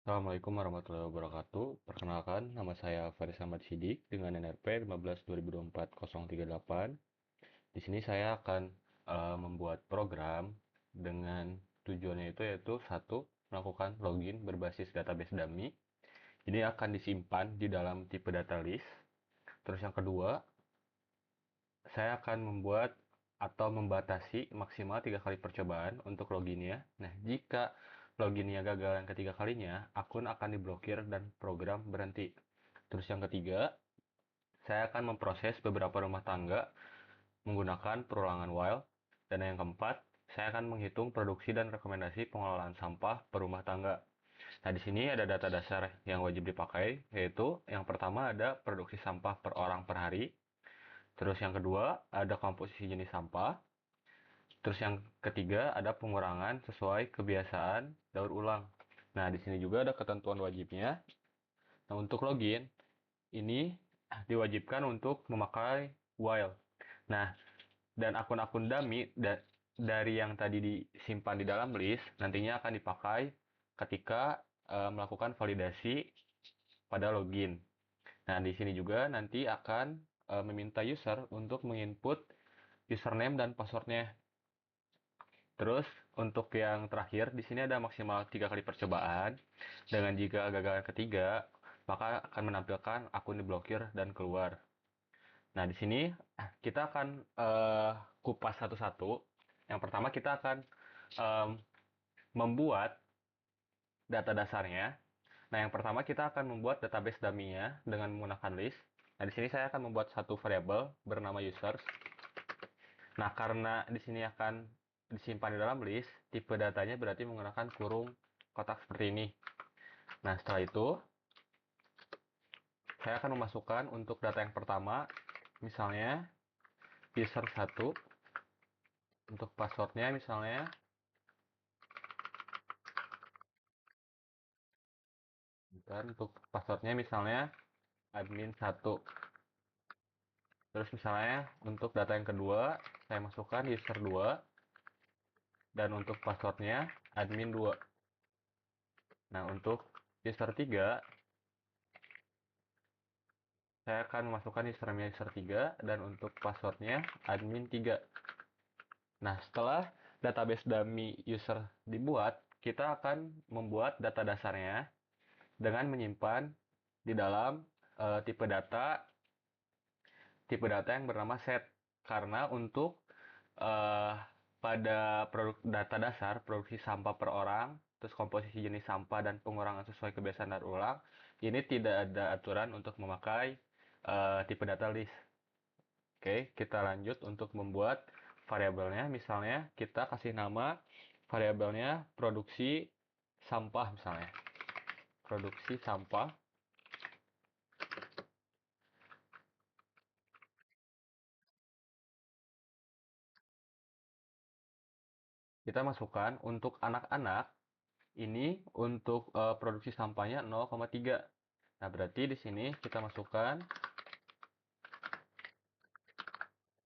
Assalamualaikum warahmatullahi wabarakatuh. Perkenalkan, nama saya Faris Ahmad Sidik dengan NRP 15/2024-038. Di sini saya akan membuat program dengan tujuannya itu yaitu satu, melakukan login berbasis database dummy. Ini akan disimpan di dalam tipe data list. Terus yang kedua, saya akan membuat atau membatasi maksimal 3 kali percobaan untuk loginnya. Nah, jika loginnya gagal yang ketiga kalinya, akun akan diblokir dan program berhenti. Terus yang ketiga, saya akan memproses beberapa rumah tangga menggunakan perulangan while. Dan yang keempat, saya akan menghitung produksi dan rekomendasi pengelolaan sampah per rumah tangga. Nah, di sini ada data dasar yang wajib dipakai, yaitu yang pertama ada produksi sampah per orang per hari. Terus yang kedua, ada komposisi jenis sampah. Terus yang ketiga, ada pengurangan sesuai kebiasaan daur ulang. Nah, di sini juga ada ketentuan wajibnya. Nah, untuk login, ini diwajibkan untuk memakai while. Nah, dan akun-akun dummy dari yang tadi disimpan di dalam list, nantinya akan dipakai ketika melakukan validasi pada login. Nah, di sini juga nanti akan meminta user untuk menginput username dan passwordnya. Terus untuk yang terakhir di sini ada maksimal 3 kali percobaan. Dengan jika gagal yang ketiga, maka akan menampilkan akun diblokir dan keluar. Nah, di sini kita akan kupas satu-satu. Yang pertama kita akan em, membuat data dasarnya. Nah, yang pertama kita akan membuat database dummy-nya dengan menggunakan list. Nah, di sini saya akan membuat satu variabel bernama users. Nah, karena di sini akan disimpan di dalam list, tipe datanya berarti menggunakan kurung kotak seperti ini. Nah, setelah itu, saya akan memasukkan untuk data yang pertama, misalnya user 1, untuk passwordnya misalnya, dan untuk passwordnya misalnya admin 1. Terus misalnya untuk data yang kedua, saya masukkan user 2, dan untuk passwordnya admin 2. Nah, untuk user 3, saya akan memasukkan username user 3 dan untuk passwordnya admin 3. Nah, setelah database dummy user dibuat, kita akan membuat data dasarnya dengan menyimpan di dalam tipe data yang bernama set. Karena untuk eh, pada produk data dasar, produksi sampah per orang, terus komposisi jenis sampah dan pengurangan sesuai kebiasaan daur ulang, ini tidak ada aturan untuk memakai tipe data list. Oke, kita lanjut untuk membuat variabelnya. Misalnya, kita kasih nama variabelnya produksi sampah misalnya. Produksi sampah. Kita masukkan untuk anak-anak, ini untuk produksi sampahnya 0,3. Nah, berarti di sini kita masukkan,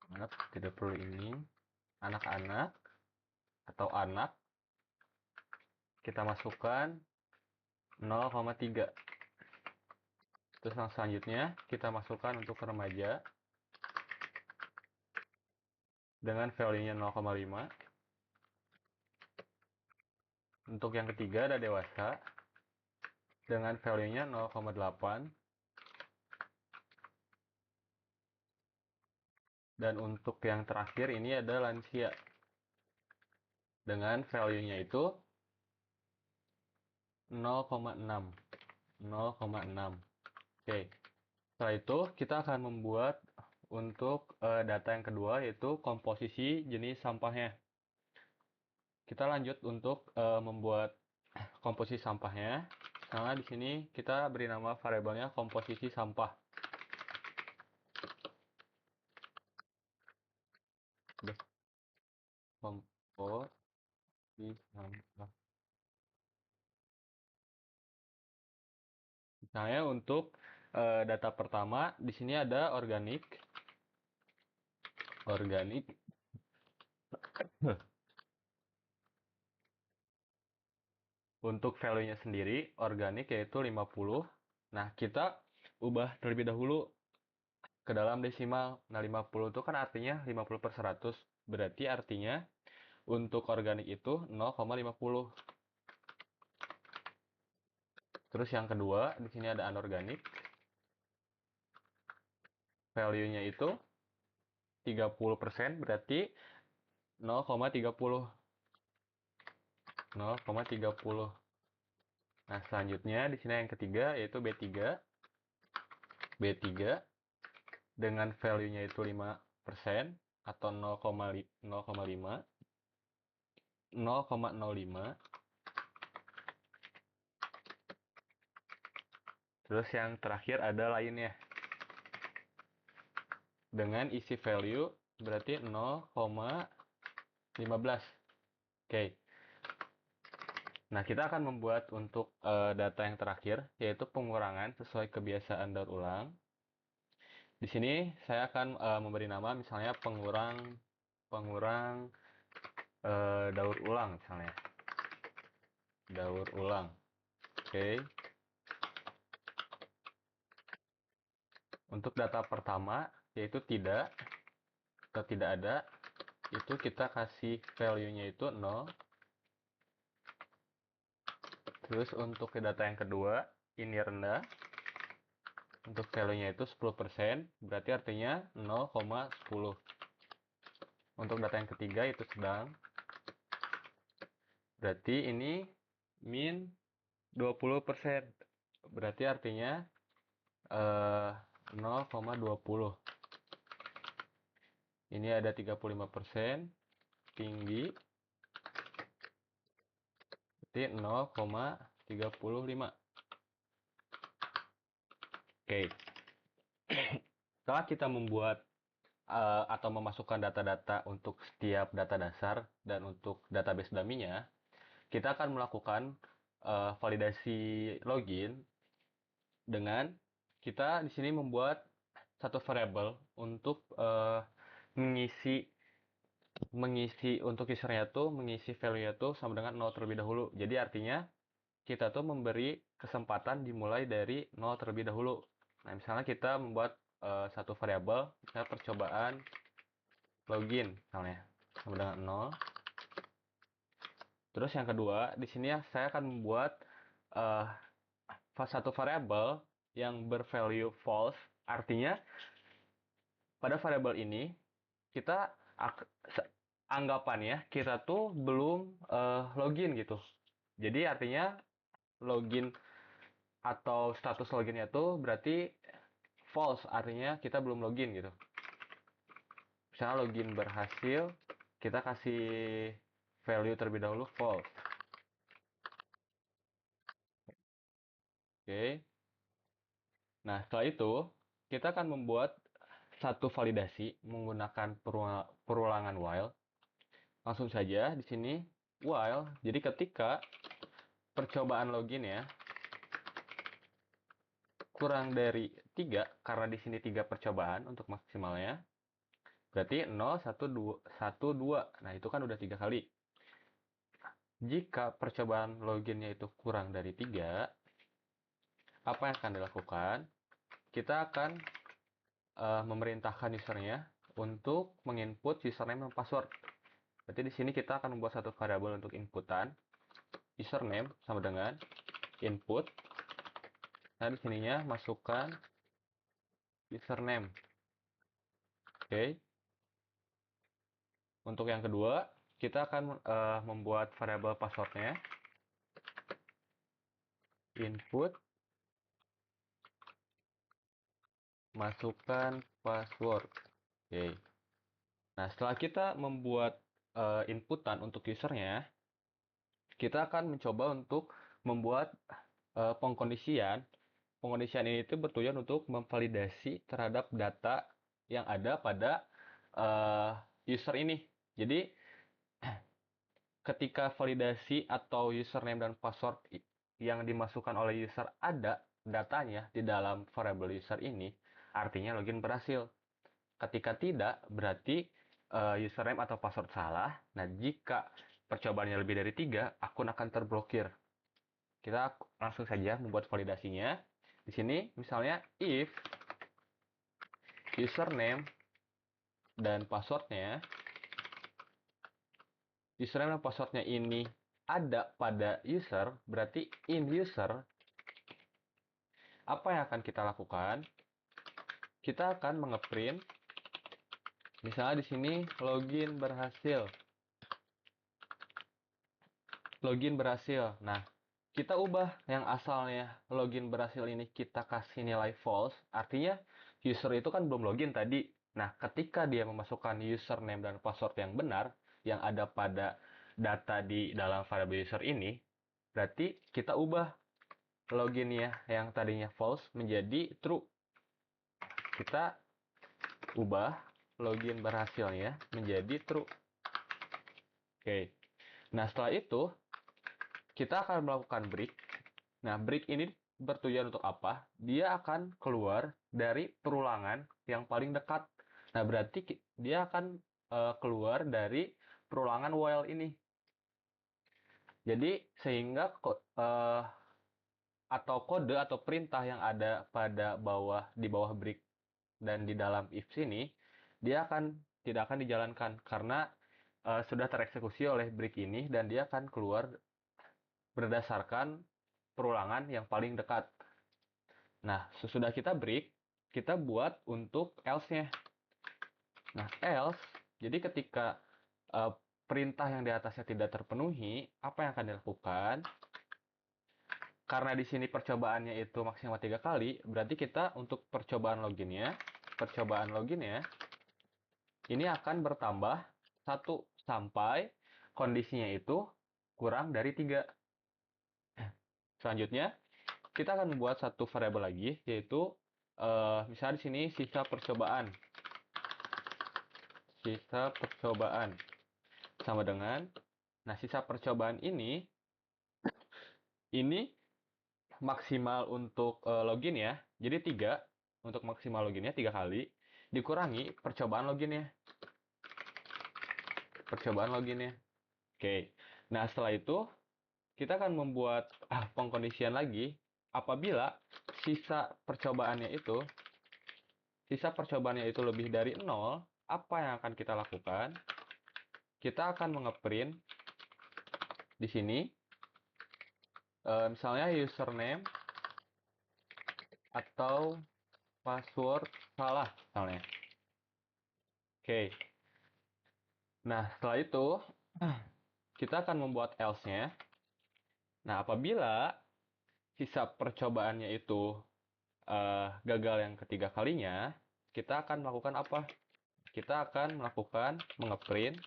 maaf, tidak perlu ini, anak-anak atau anak, kita masukkan 0,3. Terus yang selanjutnya kita masukkan untuk remaja dengan value-nya 0,5. Untuk yang ketiga ada dewasa dengan value-nya 0,8. Dan untuk yang terakhir ini ada lansia dengan value-nya itu 0,6. 0,6. Oke. Setelah itu kita akan membuat untuk data yang kedua yaitu komposisi jenis sampahnya. Kita lanjut untuk membuat komposisi sampahnya. Misalnya di sini kita beri nama variabelnya komposisi sampah. Komposisi sampah. Misalnya untuk data pertama di sini ada organik. Organik. Untuk value-nya sendiri, organik yaitu 50. Nah, kita ubah terlebih dahulu ke dalam desimal. Nah, 50 itu kan artinya 50/100. Berarti artinya untuk organik itu 0,50. Terus yang kedua, di sini ada anorganik. Value-nya itu 30%, berarti 0,30. 0,30. Nah, selanjutnya di sini yang ketiga yaitu B3. B3 dengan value-nya itu 5% atau 0,5. 0,05. Terus yang terakhir ada lainnya. Dengan isi value berarti 0,15. Oke. Nah, kita akan membuat untuk data yang terakhir, yaitu pengurangan sesuai kebiasaan daur ulang. Di sini saya akan memberi nama misalnya pengurang daur ulang misalnya. Daur ulang. Oke. Untuk data pertama, yaitu tidak atau tidak ada, itu kita kasih value-nya itu 0. Terus untuk data yang kedua, ini rendah. Untuk value-nya itu 10%, berarti artinya 0,10. Untuk data yang ketiga itu sedang, berarti ini min 20%. Berarti artinya 0,20. Ini ada 35%, tinggi, berarti 0,35. Oke, setelah kita membuat atau memasukkan data-data untuk setiap data dasar dan untuk database dummy-nya, kita akan melakukan validasi login dengan kita di sini membuat satu variabel untuk mengisi untuk usernya tuh mengisi value-nya tuh sama dengan 0 terlebih dahulu. Jadi artinya kita tuh memberi kesempatan dimulai dari 0 terlebih dahulu. Nah, misalnya kita membuat satu variabel, misalnya percobaan login misalnya sama dengan 0. Terus yang kedua, di sini ya saya akan membuat uh, satu variabel yang bervalue false. Artinya pada variabel ini kita anggapannya kita tuh belum login gitu. Jadi artinya login atau status loginnya tuh berarti false, artinya kita belum login gitu. Misalnya login berhasil, kita kasih value terlebih dahulu false. Oke. Nah, setelah itu kita akan membuat satu validasi menggunakan perulangan while. Langsung saja di sini while. Jadi ketika percobaan login ya kurang dari 3, karena di sini 3 percobaan untuk maksimalnya, berarti 0, 1, 2, 1, 2. Nah, itu kan udah 3 kali. Jika percobaan loginnya itu kurang dari 3, apa yang akan dilakukan? Kita akan memerintahkan usernya untuk menginput username dan password. Berarti di sini kita akan membuat satu variabel untuk inputan. Username sama dengan input. Nah, di sininya masukkan username. Oke. Untuk yang kedua, kita akan membuat variabel passwordnya. Input, masukkan password. Oke. Nah, setelah kita membuat inputan untuk usernya, kita akan mencoba untuk membuat pengkondisian. Pengkondisian ini itu bertujuan untuk memvalidasi terhadap data yang ada pada user ini. Jadi, ketika validasi atau username dan password yang dimasukkan oleh user ada datanya di dalam variable user ini, artinya login berhasil. Ketika tidak, berarti username atau password salah. Nah, jika percobaannya lebih dari 3, akun akan terblokir. kita langsung saja membuat validasinya. Di sini misalnya if username dan passwordnya ini ada pada user, berarti in user, apa yang akan kita lakukan? Kita akan mengeprint, misalnya di sini login berhasil. Nah, kita ubah yang asalnya login berhasil ini kita kasih nilai false, artinya user itu kan belum login tadi. Nah, ketika dia memasukkan username dan password yang benar, yang ada pada data di dalam variable user ini, berarti kita ubah loginnya yang tadinya false menjadi true. Kita ubah login berhasilnya menjadi true. Oke. Nah, setelah itu kita akan melakukan break. Nah, break ini bertujuan untuk apa? Dia akan keluar dari perulangan yang paling dekat. Nah, berarti dia akan keluar dari perulangan while ini. Jadi, sehingga atau kode atau perintah yang ada pada di bawah break dan di dalam if sini, dia tidak akan dijalankan karena sudah tereksekusi oleh break ini dan dia akan keluar berdasarkan perulangan yang paling dekat. Nah, sesudah kita break, kita buat untuk else-nya. Nah, else, jadi ketika uh, perintah yang di atasnya tidak terpenuhi, apa yang akan dilakukan? Karena di sini percobaannya itu maksimal 3 kali, berarti kita untuk percobaan loginnya, ini akan bertambah 1 sampai kondisinya itu kurang dari 3. Selanjutnya, kita akan membuat satu variabel lagi, yaitu misalnya di sini sisa percobaan sama dengan, nah sisa percobaan ini maksimal untuk login ya, jadi 3 untuk maksimal loginnya 3 kali dikurangi percobaan loginnya. Oke, nah setelah itu kita akan membuat pengkondisian lagi apabila sisa percobaannya itu lebih dari 0, apa yang akan kita lakukan? Kita akan mengeprint di sini misalnya username atau password salah misalnya. Oke. Nah, setelah itu kita akan membuat else-nya. Nah, apabila sisa percobaannya itu gagal yang ketiga kalinya, kita akan melakukan apa? Kita akan melakukan mengeprint.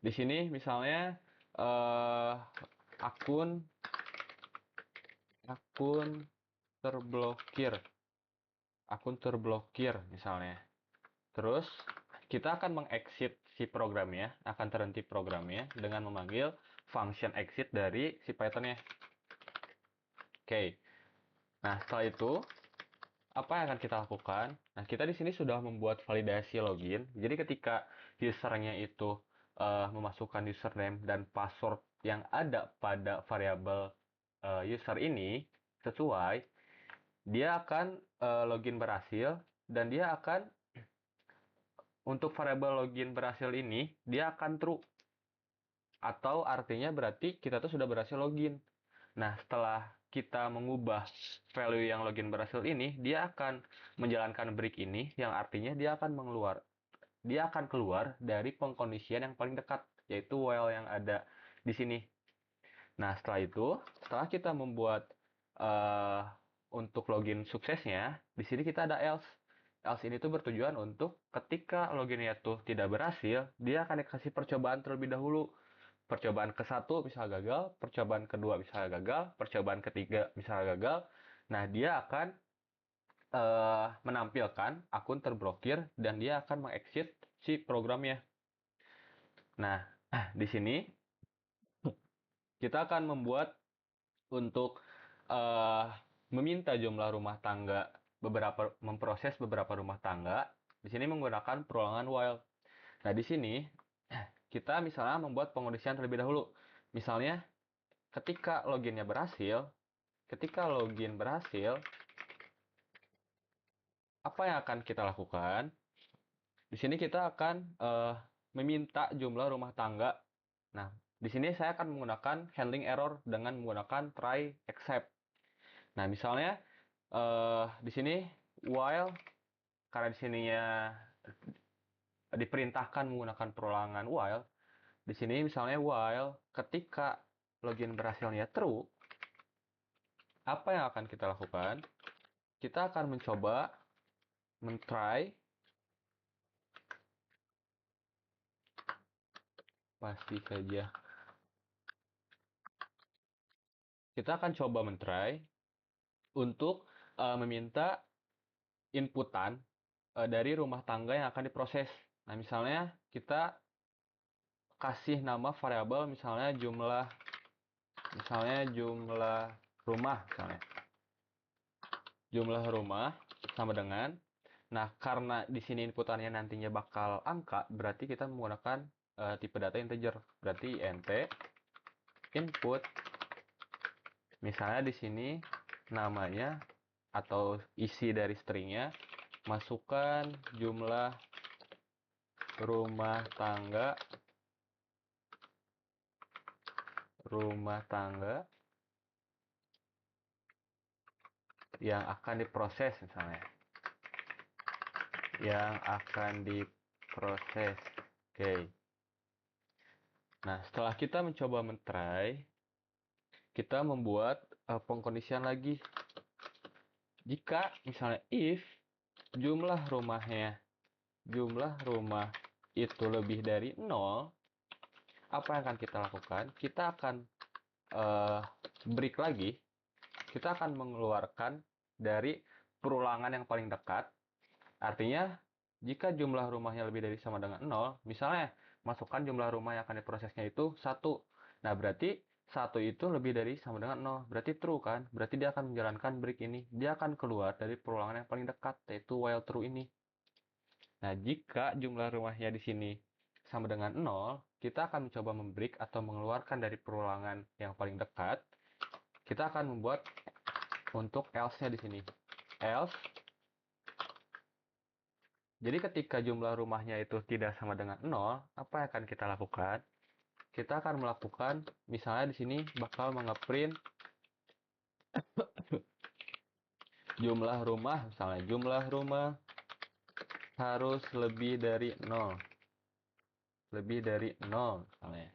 Di sini misalnya akun terblokir. Misalnya. Terus kita akan mengexit si programnya, akan terhenti programnya dengan memanggil function exit dari si Python-nya. Oke. Nah, setelah itu apa yang akan kita lakukan? Nah, kita di sini sudah membuat validasi login. Jadi ketika usernya itu memasukkan username dan password yang ada pada variabel user ini sesuai, dia akan login berhasil dan dia akan untuk variabel login berhasil ini dia akan true. Atau artinya berarti kita tuh sudah berhasil login. Nah, setelah kita mengubah value yang login berhasil ini, dia akan menjalankan break ini, yang artinya dia akan keluar dari pengkondisian yang paling dekat, yaitu while yang ada di sini. Nah, setelah kita membuat untuk login suksesnya, di sini kita ada else. Else ini tuh bertujuan untuk ketika loginnya tuh tidak berhasil, dia akan dikasih percobaan terlebih dahulu. Percobaan ke-1 bisa gagal, percobaan kedua bisa gagal, percobaan ketiga bisa gagal. Nah, dia akan menampilkan akun terblokir dan dia akan mengexit si programnya. Nah, di sini kita akan membuat untuk meminta jumlah rumah tangga memproses beberapa rumah tangga. Di sini menggunakan perulangan while. Nah, di sini kita misalnya membuat pengondisian terlebih dahulu. Misalnya ketika login berhasil, apa yang akan kita lakukan? Di sini kita akan meminta jumlah rumah tangga. Nah, di sini saya akan menggunakan handling error dengan menggunakan try except. Nah, misalnya di sini while, karena di sininya diperintahkan menggunakan perulangan while, di sini misalnya while ketika login berhasilnya true, apa yang akan kita lakukan? Kita akan mencoba mentry, pasti saja. Kita akan coba mentry untuk meminta inputan dari rumah tangga yang akan diproses. Nah, misalnya kita kasih nama variabel misalnya jumlah rumah misalnya. Jumlah rumah sama dengan, nah karena di sini inputannya nantinya bakal angka, berarti kita menggunakan tipe data integer. Berarti int input, misalnya di sini namanya atau isi dari stringnya masukkan jumlah rumah tangga yang akan diproses misalnya. Oke. Nah, setelah kita mencoba mentry, kita membuat pengkondisian lagi. Jika misalnya if jumlah rumah itu lebih dari 0, apa yang akan kita lakukan? Kita akan break lagi. Kita akan mengeluarkan dari perulangan yang paling dekat. Artinya, jika jumlah rumahnya lebih dari sama dengan 0, misalnya masukkan jumlah rumah yang akan diprosesnya itu 1. Nah, berarti 1 itu lebih dari sama dengan 0. Berarti true kan? Berarti dia akan menjalankan break ini. Dia akan keluar dari perulangan yang paling dekat, yaitu while true ini. Nah, jika jumlah rumahnya di sini sama dengan 0, kita akan mencoba membreak atau mengeluarkan dari perulangan yang paling dekat. Kita akan membuat untuk else-nya di sini. Else. Jadi ketika jumlah rumahnya itu tidak sama dengan 0, apa yang akan kita lakukan? Kita akan melakukan, misalnya di sini bakal ngeprint jumlah rumah, misalnya jumlah rumah harus lebih dari 0. Lebih dari 0 misalnya.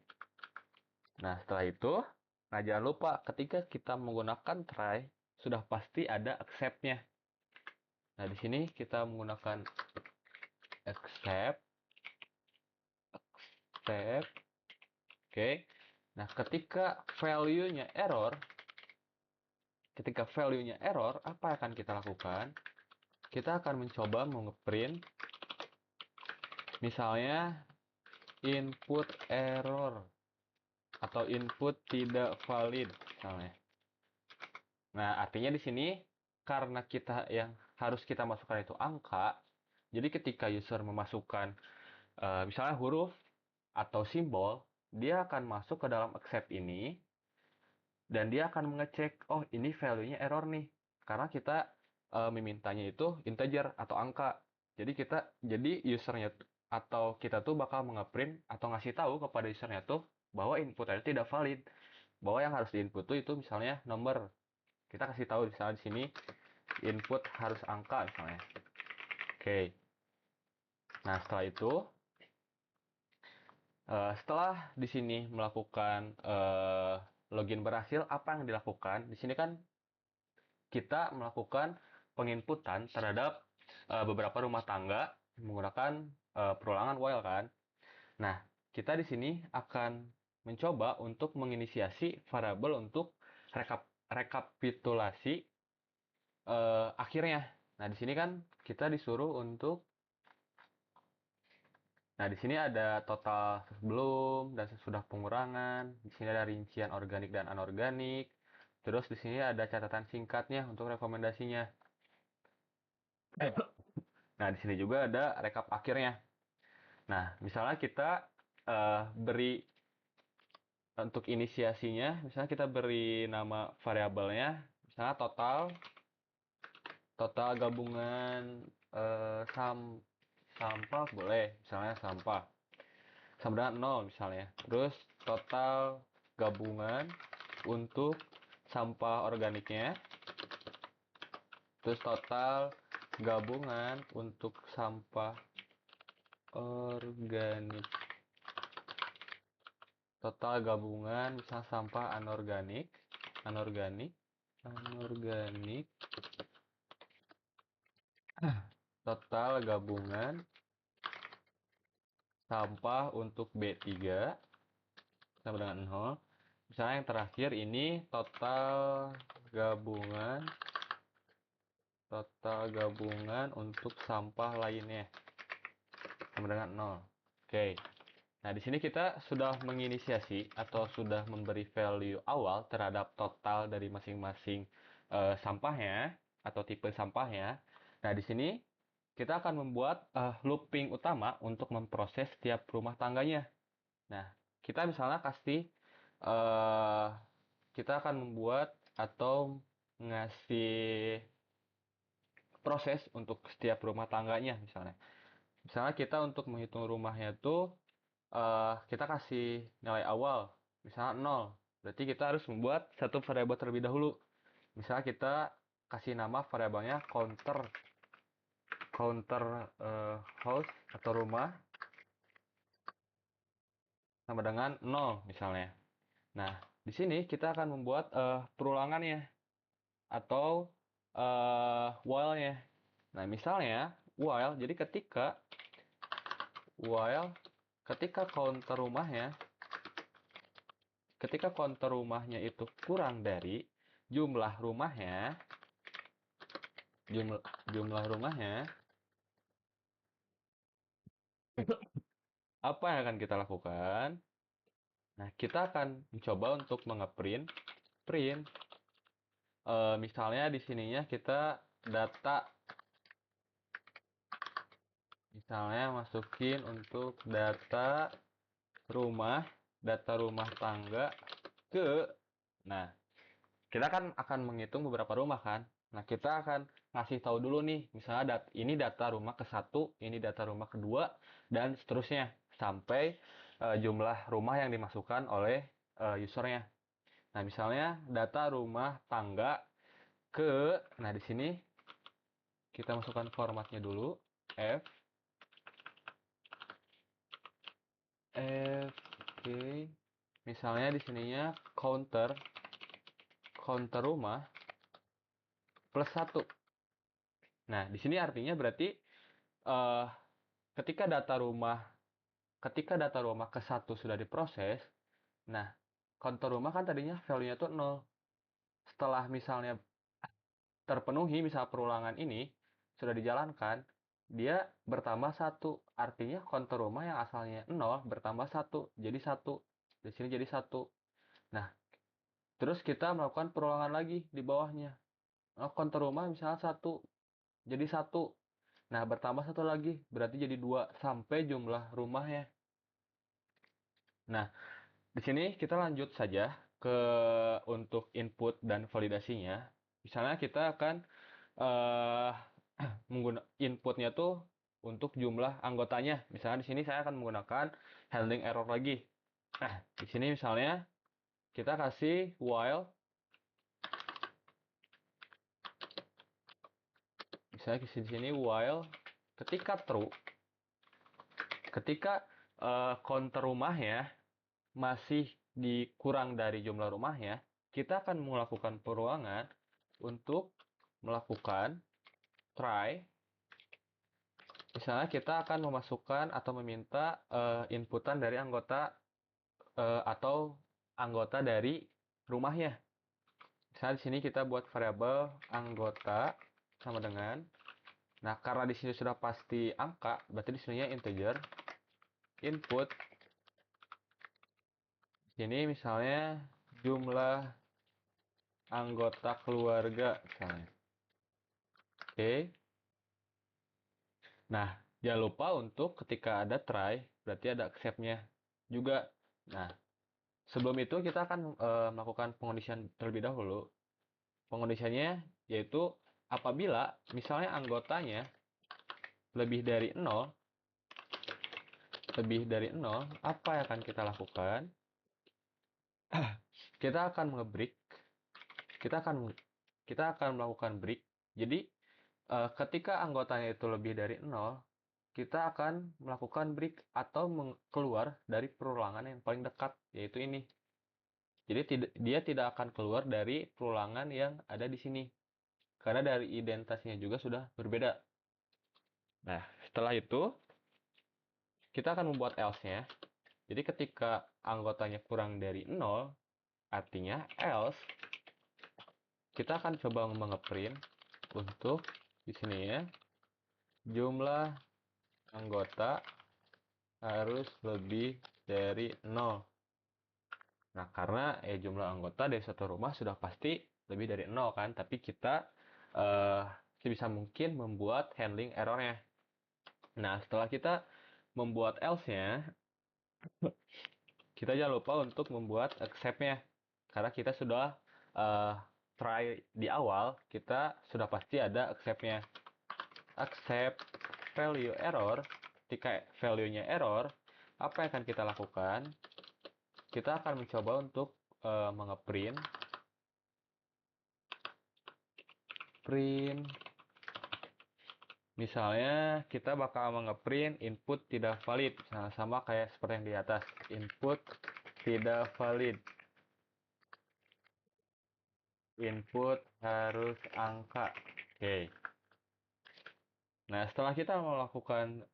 Nah, setelah itu, nah jangan lupa ketika kita menggunakan try, sudah pasti ada accept-nya. Nah, di sini kita menggunakan accept. Oke. Nah, ketika value-nya error, apa yang akan kita lakukan? Kita akan mencoba nge-print misalnya input error atau input tidak valid misalnya. Nah, artinya di sini karena yang harus kita masukkan itu angka, jadi ketika user memasukkan misalnya huruf atau simbol, dia akan masuk ke dalam accept ini dan dia akan mengecek, oh ini value-nya error nih, karena kita memintanya itu integer atau angka. Jadi usernya atau kita tuh bakal nge-print atau ngasih tahu kepada usernya tuh bahwa input itu tidak valid, bahwa yang harus diinput tuh itu misalnya nomor. Kita kasih tahu misalnya di sini input harus angka misalnya. Oke. Nah, setelah itu setelah di sini melakukan login berhasil, apa yang dilakukan? Di sini kan kita melakukan penginputan terhadap beberapa rumah tangga menggunakan perulangan while kan. Nah, kita di sini akan mencoba untuk menginisiasi variabel untuk rekapitulasi akhirnya. Nah, di sini kan kita disuruh untuk, nah di sini ada total sebelum dan sesudah pengurangan. Di sini ada rincian organik dan anorganik. Terus di sini ada catatan singkatnya untuk rekomendasinya. Nah, di sini juga ada rekap akhirnya. Nah, misalnya kita beri Untuk inisiasinya, misalnya kita beri nama variabelnya, misalnya total gabungan sampah boleh, misalnya sampah sama dengan 0 misalnya. Terus total gabungan untuk sampah organiknya, terus total gabungan untuk sampah organik, total gabungan misal sampah anorganik, anorganik, anorganik, total gabungan sampah untuk B3 sama dengan 0. Misalnya yang terakhir ini gabungan total gabungan untuk sampah lainnya sama dengan 0. Oke. Nah, di sini kita sudah menginisiasi atau sudah memberi value awal terhadap total dari masing-masing sampahnya atau tipe sampahnya. Nah, di sini kita akan membuat looping utama untuk memproses setiap rumah tangganya. Nah, kita misalnya kasih eh, kita akan membuat atau ngasih proses untuk setiap rumah tangganya misalnya. Misalnya kita untuk menghitung rumahnya itu kita kasih nilai awal misalnya 0. Berarti kita harus membuat satu variabel terlebih dahulu. Misalnya kita kasih nama variabelnya counter counter house atau rumah sama dengan 0 misalnya. Nah, di sini kita akan membuat perulangannya atau while-nya. Nah, misalnya while, jadi while ketika counter rumahnya itu kurang dari jumlah rumahnya, jumlah jumlah rumahnya, apa yang akan kita lakukan? Nah, kita akan mencoba untuk mengeprint print misalnya di sininya kita data misalnya masukin untuk rumah data rumah tangga ke. Nah, kita kan akan menghitung beberapa rumah kan. Nah, kita akan ngasih tahu dulu nih, misalnya ini data rumah ke satu, ini data rumah kedua, dan seterusnya sampai jumlah rumah yang dimasukkan oleh usernya. Nah, misalnya data rumah tangga ke, nah di sini kita masukkan formatnya dulu, f oke. Misalnya di sininya counter counter rumah plus satu. Nah, di sini artinya berarti eh, ketika data rumah ketika data rumah ke satu sudah diproses, nah counter rumah kan tadinya value-nya tuh 0. Setelah misalnya terpenuhi, misal perulangan ini sudah dijalankan, dia bertambah satu. Artinya counter rumah yang asalnya 0 bertambah satu, jadi satu. Di sini jadi satu. Nah, terus kita melakukan perulangan lagi di bawahnya. Nah, counter rumah misalnya satu, jadi satu. Nah, bertambah satu lagi, berarti jadi dua sampai jumlah rumahnya. Nah, di sini kita lanjut saja ke untuk input dan validasinya. Misalnya kita akan eh menggunakan inputnya tuh untuk jumlah anggotanya. Misalnya di sini saya akan menggunakan handling error lagi. Nah, di sini misalnya kita kasih while, misalnya di sini while ketika true, ketika counter rumahnya masih dikurang dari jumlah rumahnya, kita akan melakukan perulangan untuk melakukan try. Misalnya kita akan memasukkan atau meminta inputan dari anggota atau anggota dari rumahnya. Misalnya di sini kita buat variabel anggota sama dengan, nah karena di sini sudah pasti angka, berarti di sininya integer input. Ini misalnya jumlah anggota keluarga misalnya. Oke. Nah, jangan lupa untuk ketika ada try, berarti ada accept-nya juga. Nah, Sebelum itu kita akan melakukan pengondisian terlebih dahulu. Pengondisiannya yaitu apabila misalnya anggotanya lebih dari 0, apa yang akan kita lakukan? Kita akan nge-break, kita akan melakukan break. Jadi ketika anggotanya itu lebih dari 0, kita akan melakukan break atau keluar dari perulangan yang paling dekat, yaitu ini. Jadi dia tidak akan keluar dari perulangan yang ada di sini, karena dari identitasnya juga sudah berbeda. Nah, setelah itu kita akan membuat else-nya. Jadi ketika anggotanya kurang dari 0, artinya else, kita akan coba mengeprint untuk di sini ya, jumlah anggota harus lebih dari 0. Nah, karena jumlah anggota dari satu rumah sudah pasti lebih dari 0 kan, tapi kita sebisa mungkin membuat handling errornya. Nah, setelah kita membuat else-nya, kita jangan lupa untuk membuat accept-nya. Karena kita sudah try di awal, kita sudah pasti ada accept-nya. Accept value error, ketika value-nya error, apa yang akan kita lakukan? Kita akan mencoba untuk mengeprint print. Misalnya kita bakal mengeprint input tidak valid, sama kayak seperti yang di atas, input tidak valid, input harus angka. Oke. Nah, setelah kita melakukan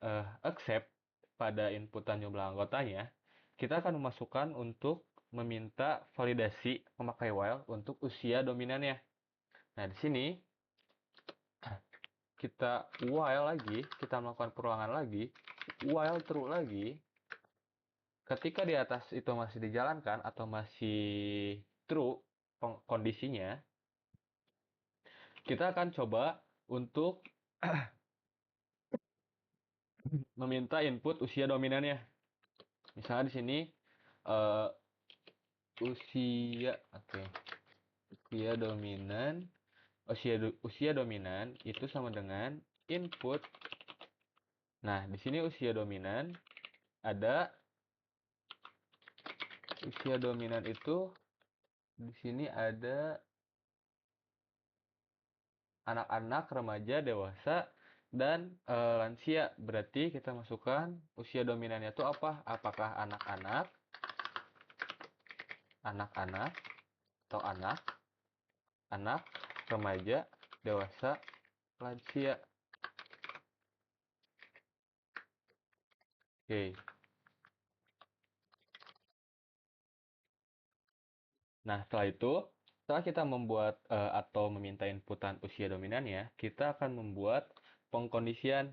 accept pada inputan jumlah anggotanya, kita akan memasukkan untuk meminta validasi memakai while untuk usia dominannya. Nah, di sini kita while lagi, kita melakukan perulangan lagi, while true lagi. Ketika di atas itu masih dijalankan atau masih true kondisinya, kita akan coba untuk meminta input usia dominannya. Misalnya di sini uh, usia, oke, usia dominan, usia dominan itu sama dengan input. Nah, di sini usia dominan ada usia dominan itu di sini ada anak-anak, remaja, dewasa, dan lansia. Berarti kita masukkan usia dominannya itu apa? Apakah anak-anak, anak-anak, atau anak, anak, remaja, dewasa, lansia. Oke. Nah, setelah kita membuat atau meminta inputan usia dominannya, kita akan membuat pengkondisian.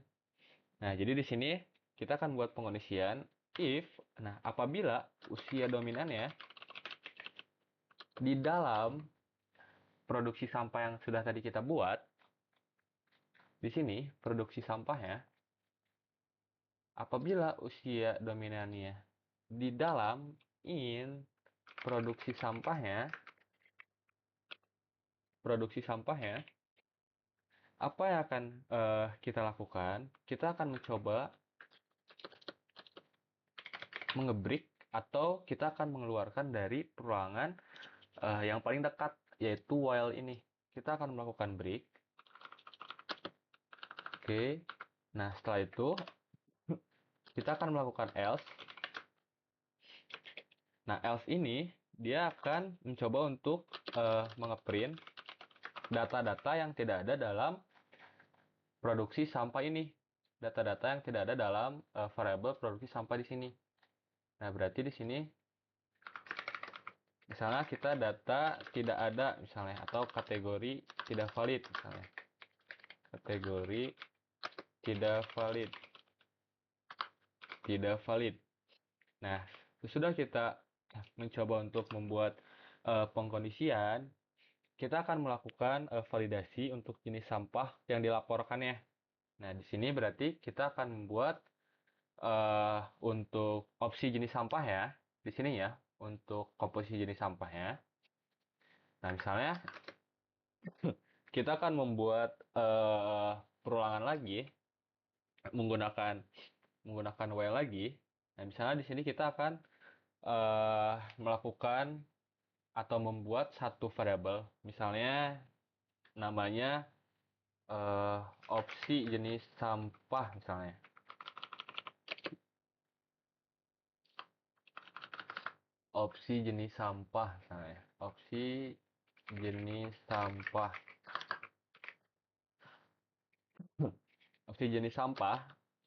Nah, jadi di sini kita akan buat pengkondisian if, nah apabila usia dominannya di dalam produksi sampah yang sudah tadi kita buat, di sini produksi sampahnya, apabila usia dominannya di dalam produksi sampahnya, apa yang akan kita lakukan? Kita akan mencoba mengebreak atau kita akan mengeluarkan dari perulangan yang paling dekat, yaitu while ini. Kita akan melakukan break. Oke. Nah, setelah itu kita akan melakukan else. Nah, else ini dia akan mencoba untuk mengeprint data-data yang tidak ada dalam produksi sampah ini. Data-data yang tidak ada dalam variabel produksi sampah di sini. Nah, berarti di sini misalnya kita data tidak ada misalnya, atau kategori tidak valid misalnya. Kategori tidak valid. Tidak valid. Nah, sesudah kita mencoba untuk membuat pengkondisian, kita akan melakukan validasi untuk jenis sampah yang dilaporkannya. Nah, di sini berarti kita akan membuat untuk opsi jenis sampah ya, di sini ya. untuk komposisi jenis sampahnya. Nah, misalnya kita akan membuat perulangan lagi menggunakan while lagi. Nah, misalnya di sini kita akan melakukan atau membuat satu variabel, misalnya namanya opsi jenis sampah misalnya. Opsi jenis sampah misalnya. Opsi jenis sampah. Opsi jenis sampah.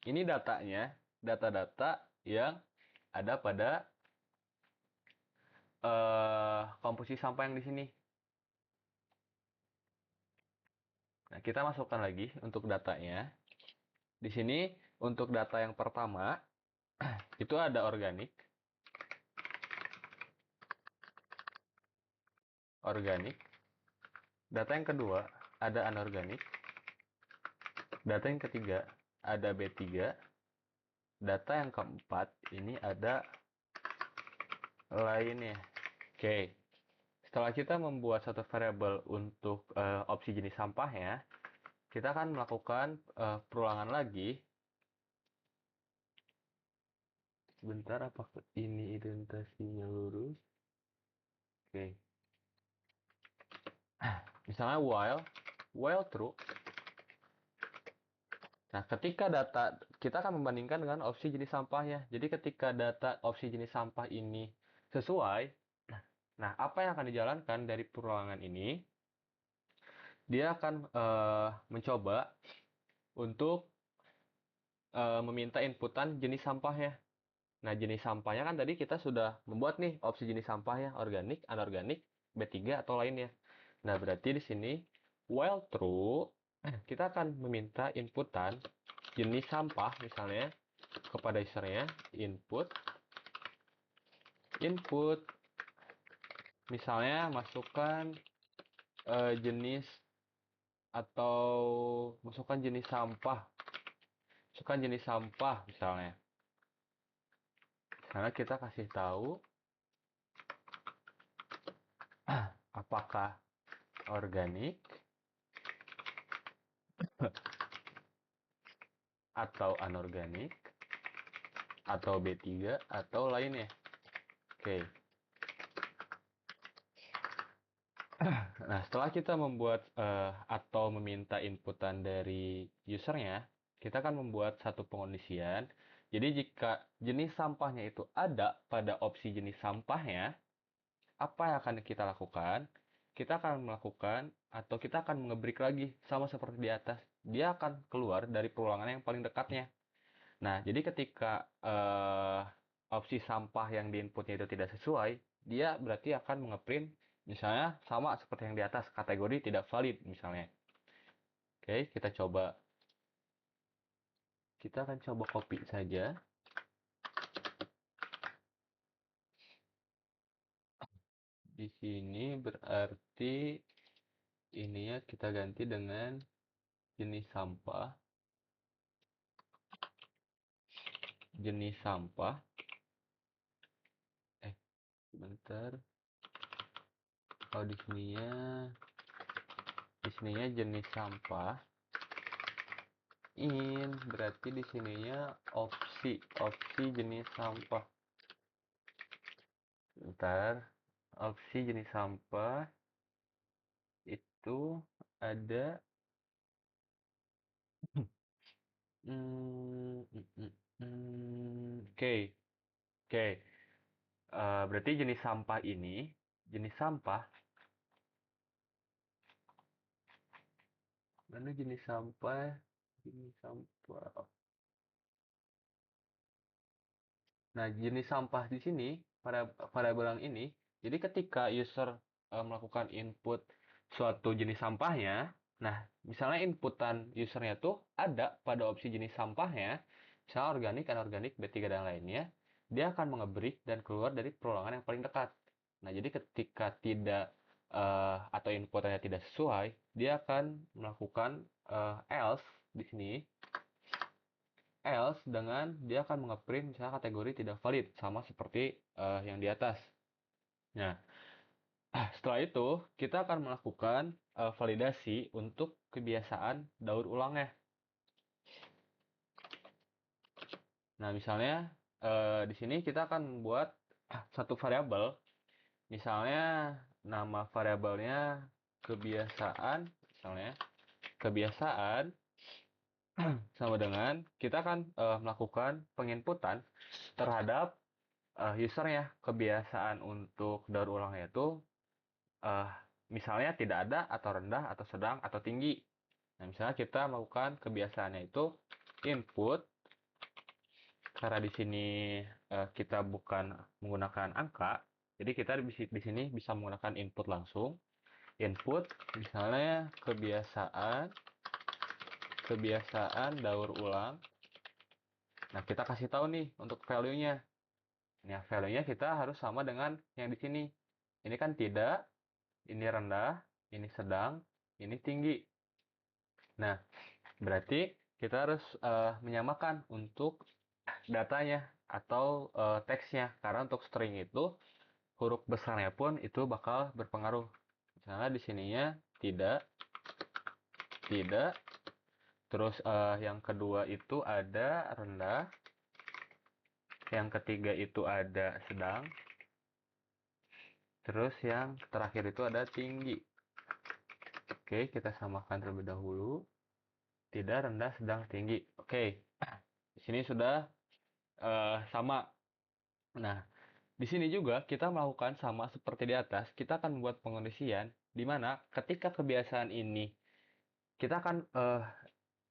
Ini datanya, data-data yang ada pada komposisi sampah yang di sini. Nah, kita masukkan lagi untuk datanya. Di sini untuk data yang pertama itu ada organik. Organik. Data yang kedua ada anorganik. Data yang ketiga ada B3. Data yang keempat ini ada lainnya. Oke. Setelah kita membuat satu variabel untuk opsi jenis sampahnya, kita akan melakukan perulangan lagi. Sebentar, apakah ini identasinya lurus? Oke. Misalnya while true. Nah, ketika data kita akan membandingkan dengan opsi jenis sampahnya. Jadi ketika data opsi jenis sampah ini sesuai, nah apa yang akan dijalankan dari perulangan ini? Dia akan mencoba untuk meminta inputan jenis sampahnya. Nah, jenis sampahnya kan tadi kita sudah membuat nih opsi jenis sampahnya, organik, anorganik, B3 atau lainnya. Nah, berarti di sini while true, kita akan meminta inputan jenis sampah misalnya kepada usernya, input misalnya masukkan jenis atau masukkan jenis sampah misalnya. Karena kita kasih tahu apakah organik atau anorganik atau B3 atau lainnya. Oke. Nah, setelah kita membuat atau meminta inputan dari usernya, kita akan membuat satu pengondisian. Jadi jika jenis sampahnya itu ada pada opsi jenis sampahnya, apa yang akan kita lakukan? Kita akan melakukan atau kita akan mengebrik lagi sama seperti di atas. Dia akan keluar dari perulangan yang paling dekatnya. Nah, jadi ketika opsi sampah yang diinputnya itu tidak sesuai, dia berarti akan mengeprint misalnya sama seperti yang di atas, kategori tidak valid misalnya. Oke, kita coba. Kita akan coba copy saja. Di sini berarti ini ya kita ganti dengan jenis sampah. Jenis sampah. Sebentar. Oh, di sininya jenis sampah. Berarti di sininya opsi jenis sampah. Bentar, opsi jenis sampah itu ada oke. Oke. Berarti jenis sampah ini jenis sampah mana jenis sampah Nah, jenis sampah di sini pada variabel yang ini, jadi ketika user melakukan input suatu jenis sampahnya, nah, misalnya inputan usernya tuh ada pada opsi jenis sampahnya, misalnya organik, anorganik, B3 dan lainnya, dia akan mengebrik dan keluar dari perulangan yang paling dekat. Nah, jadi ketika tidak atau inputannya tidak sesuai, dia akan melakukan else di sini else dengan dia akan mengeprint misalnya kategori tidak valid sama seperti yang di atas. Nah, setelah itu kita akan melakukan validasi untuk kebiasaan daur ulangnya. Nah, misalnya di sini kita akan membuat satu variabel. Misalnya nama variabelnya kebiasaan, misalnya kebiasaan sama dengan kita akan melakukan penginputan terhadap usernya. Kebiasaan untuk daur ulangnya itu eh, misalnya tidak ada atau rendah atau sedang atau tinggi. Nah, misalnya kita melakukan kebiasaannya itu input, karena di sini kita bukan menggunakan angka, jadi kita di sini bisa menggunakan input langsung. Input misalnya kebiasaan daur ulang. Nah, kita kasih tahu nih untuk value-nya. Nah, value-nya kita harus sama dengan yang di sini. Ini kan tidak, ini rendah, ini sedang, ini tinggi. Nah, berarti kita harus menyamakan untuk datanya atau teksnya. Karena untuk string itu huruf besarnya pun itu bakal berpengaruh. Misalnya di sininya tidak, tidak. Terus yang kedua itu ada rendah. Yang ketiga itu ada sedang. Terus yang terakhir itu ada tinggi. Oke, kita samakan terlebih dahulu. Tidak, rendah, sedang, tinggi. Oke, di sini sudah sama. Nah, di sini juga kita melakukan sama seperti di atas. Kita akan membuat pengondisian di mana ketika kebiasaan ini kita akan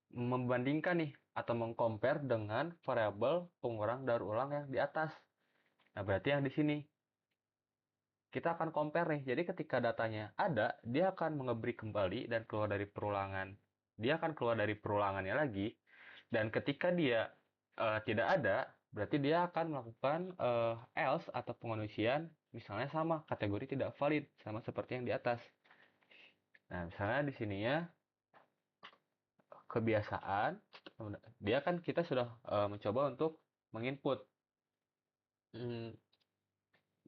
membandingkan nih atau mengcompare dengan variabel pengurang daur ulang yang di atas. Nah, berarti yang di sini kita akan compare nih. Jadi ketika datanya ada, dia akan mengebrik kembali dan keluar dari perulangan. Dia akan keluar dari perulangannya lagi. Dan ketika dia tidak ada, berarti dia akan melakukan else atau pengondisian, misalnya sama, kategori tidak valid, sama seperti yang di atas. Nah, misalnya di sininya kebiasaan, dia kan kita sudah mencoba untuk menginput.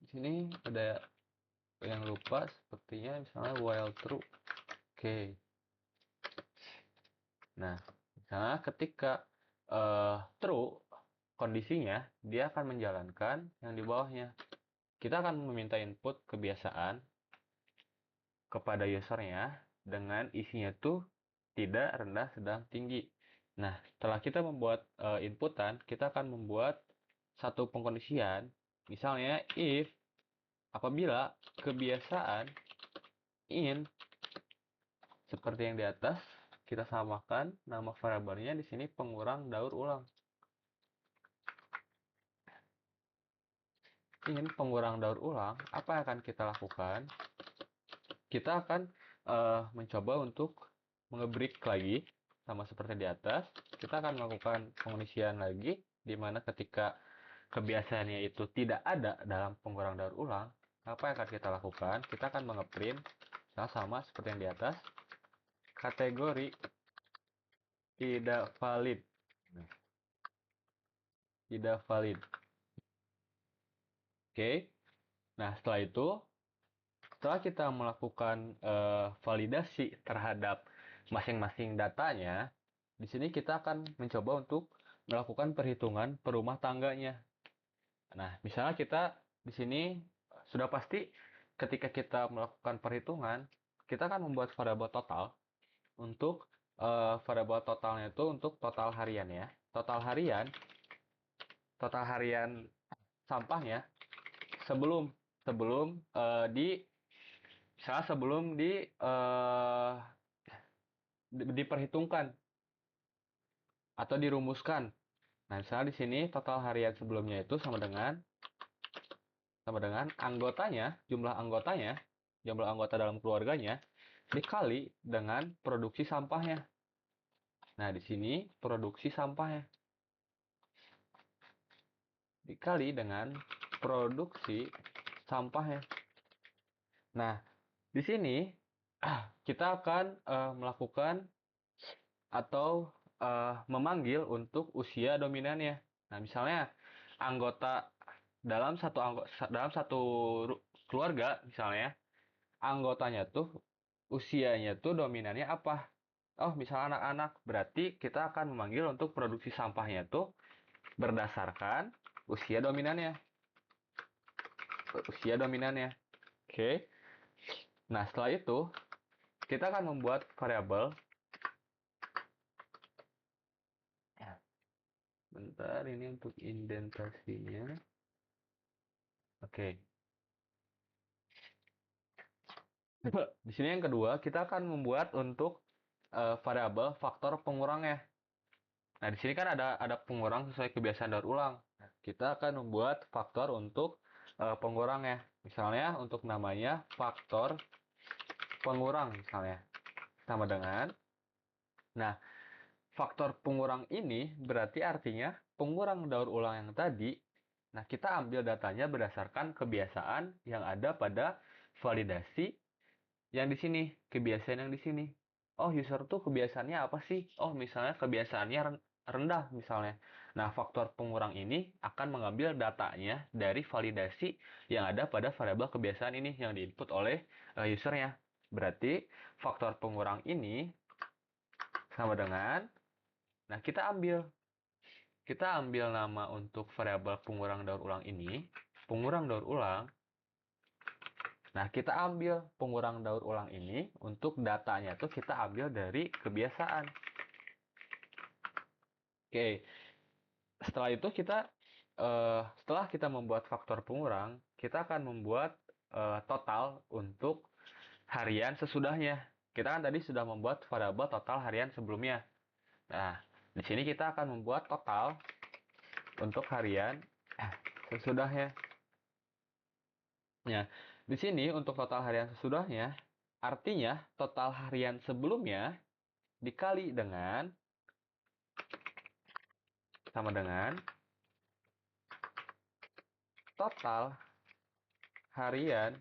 Di sini ada yang lupa, sepertinya misalnya while true. Oke. Nah, misalnya ketika true kondisinya, dia akan menjalankan yang di bawahnya. Kita akan meminta input kebiasaan kepada usernya dengan isinya tuh tidak, rendah, sedang, tinggi. Nah, setelah kita membuat inputan, kita akan membuat satu pengkondisian. Misalnya if apabila kebiasaan in seperti yang di atas, kita samakan nama variabelnya di sini pengurang daur ulang. In pengurang daur ulang, apa yang akan kita lakukan? Kita akan mencoba untuk mengebreak lagi sama seperti di atas. Kita akan melakukan pengisian lagi di mana ketika kebiasaannya itu tidak ada dalam pengurang daur ulang, apa yang akan kita lakukan? Kita akan mengeprint sama seperti yang di atas, kategori tidak valid. Tidak valid. Oke. Nah, setelah kita melakukan validasi terhadap masing-masing datanya, di sini kita akan mencoba untuk melakukan perhitungan perumah tangganya. Nah, misalnya kita di sini sudah pasti ketika kita melakukan perhitungan, kita akan membuat variabel total untuk variabel totalnya itu untuk total harian ya. Total harian sampahnya sebelum sebelum di misalnya sebelum diperhitungkan atau dirumuskan. Nah, misalnya di sini total harian sebelumnya itu sama dengan jumlah anggota dalam keluarganya dikali dengan produksi sampahnya. Nah, di sini produksi sampahnya dikali dengan produksi sampahnya. Nah, di sini kita akan melakukan atau memanggil untuk usia dominannya. Nah, misalnya anggota dalam satu keluarga misalnya, anggotanya tuh usianya tuh dominannya apa? Oh, misalnya anak-anak, berarti kita akan memanggil untuk produksi sampahnya tuh berdasarkan usia dominannya. Usia dominannya. Oke. Nah, setelah itu kita akan membuat variabel. Bentar, ini untuk indentasinya. Oke. Di sini yang kedua, kita akan membuat untuk variabel faktor pengurangnya. Nah, di sini kan ada pengurang sesuai kebiasaan daur ulang. Nah, kita akan membuat faktor untuk pengurangnya. Misalnya untuk namanya faktor pengurang misalnya. Sama dengan. Nah, faktor pengurang ini berarti artinya pengurang daur ulang yang tadi. Nah, kita ambil datanya berdasarkan kebiasaan yang ada pada validasi yang di sini, kebiasaan yang di sini. Oh, user tuh kebiasaannya apa sih? Oh, misalnya kebiasaannya rendah misalnya. Nah, faktor pengurang ini akan mengambil datanya dari validasi yang ada pada variabel kebiasaan ini yang diinput oleh usernya. Berarti faktor pengurang ini sama dengan, nah kita ambil nama untuk variabel pengurang daur ulang ini, pengurang daur ulang. Nah, kita ambil pengurang daur ulang ini untuk datanya tuh kita ambil dari kebiasaan. Oke, setelah kita membuat faktor pengurang, kita akan membuat total untuk harian sesudahnya. Kita kan tadi sudah membuat variabel total harian sebelumnya. Nah, di sini kita akan membuat total untuk harian sesudahnya. Ya, di sini untuk total harian sesudahnya, artinya total harian sebelumnya dikali dengan sama dengan total harian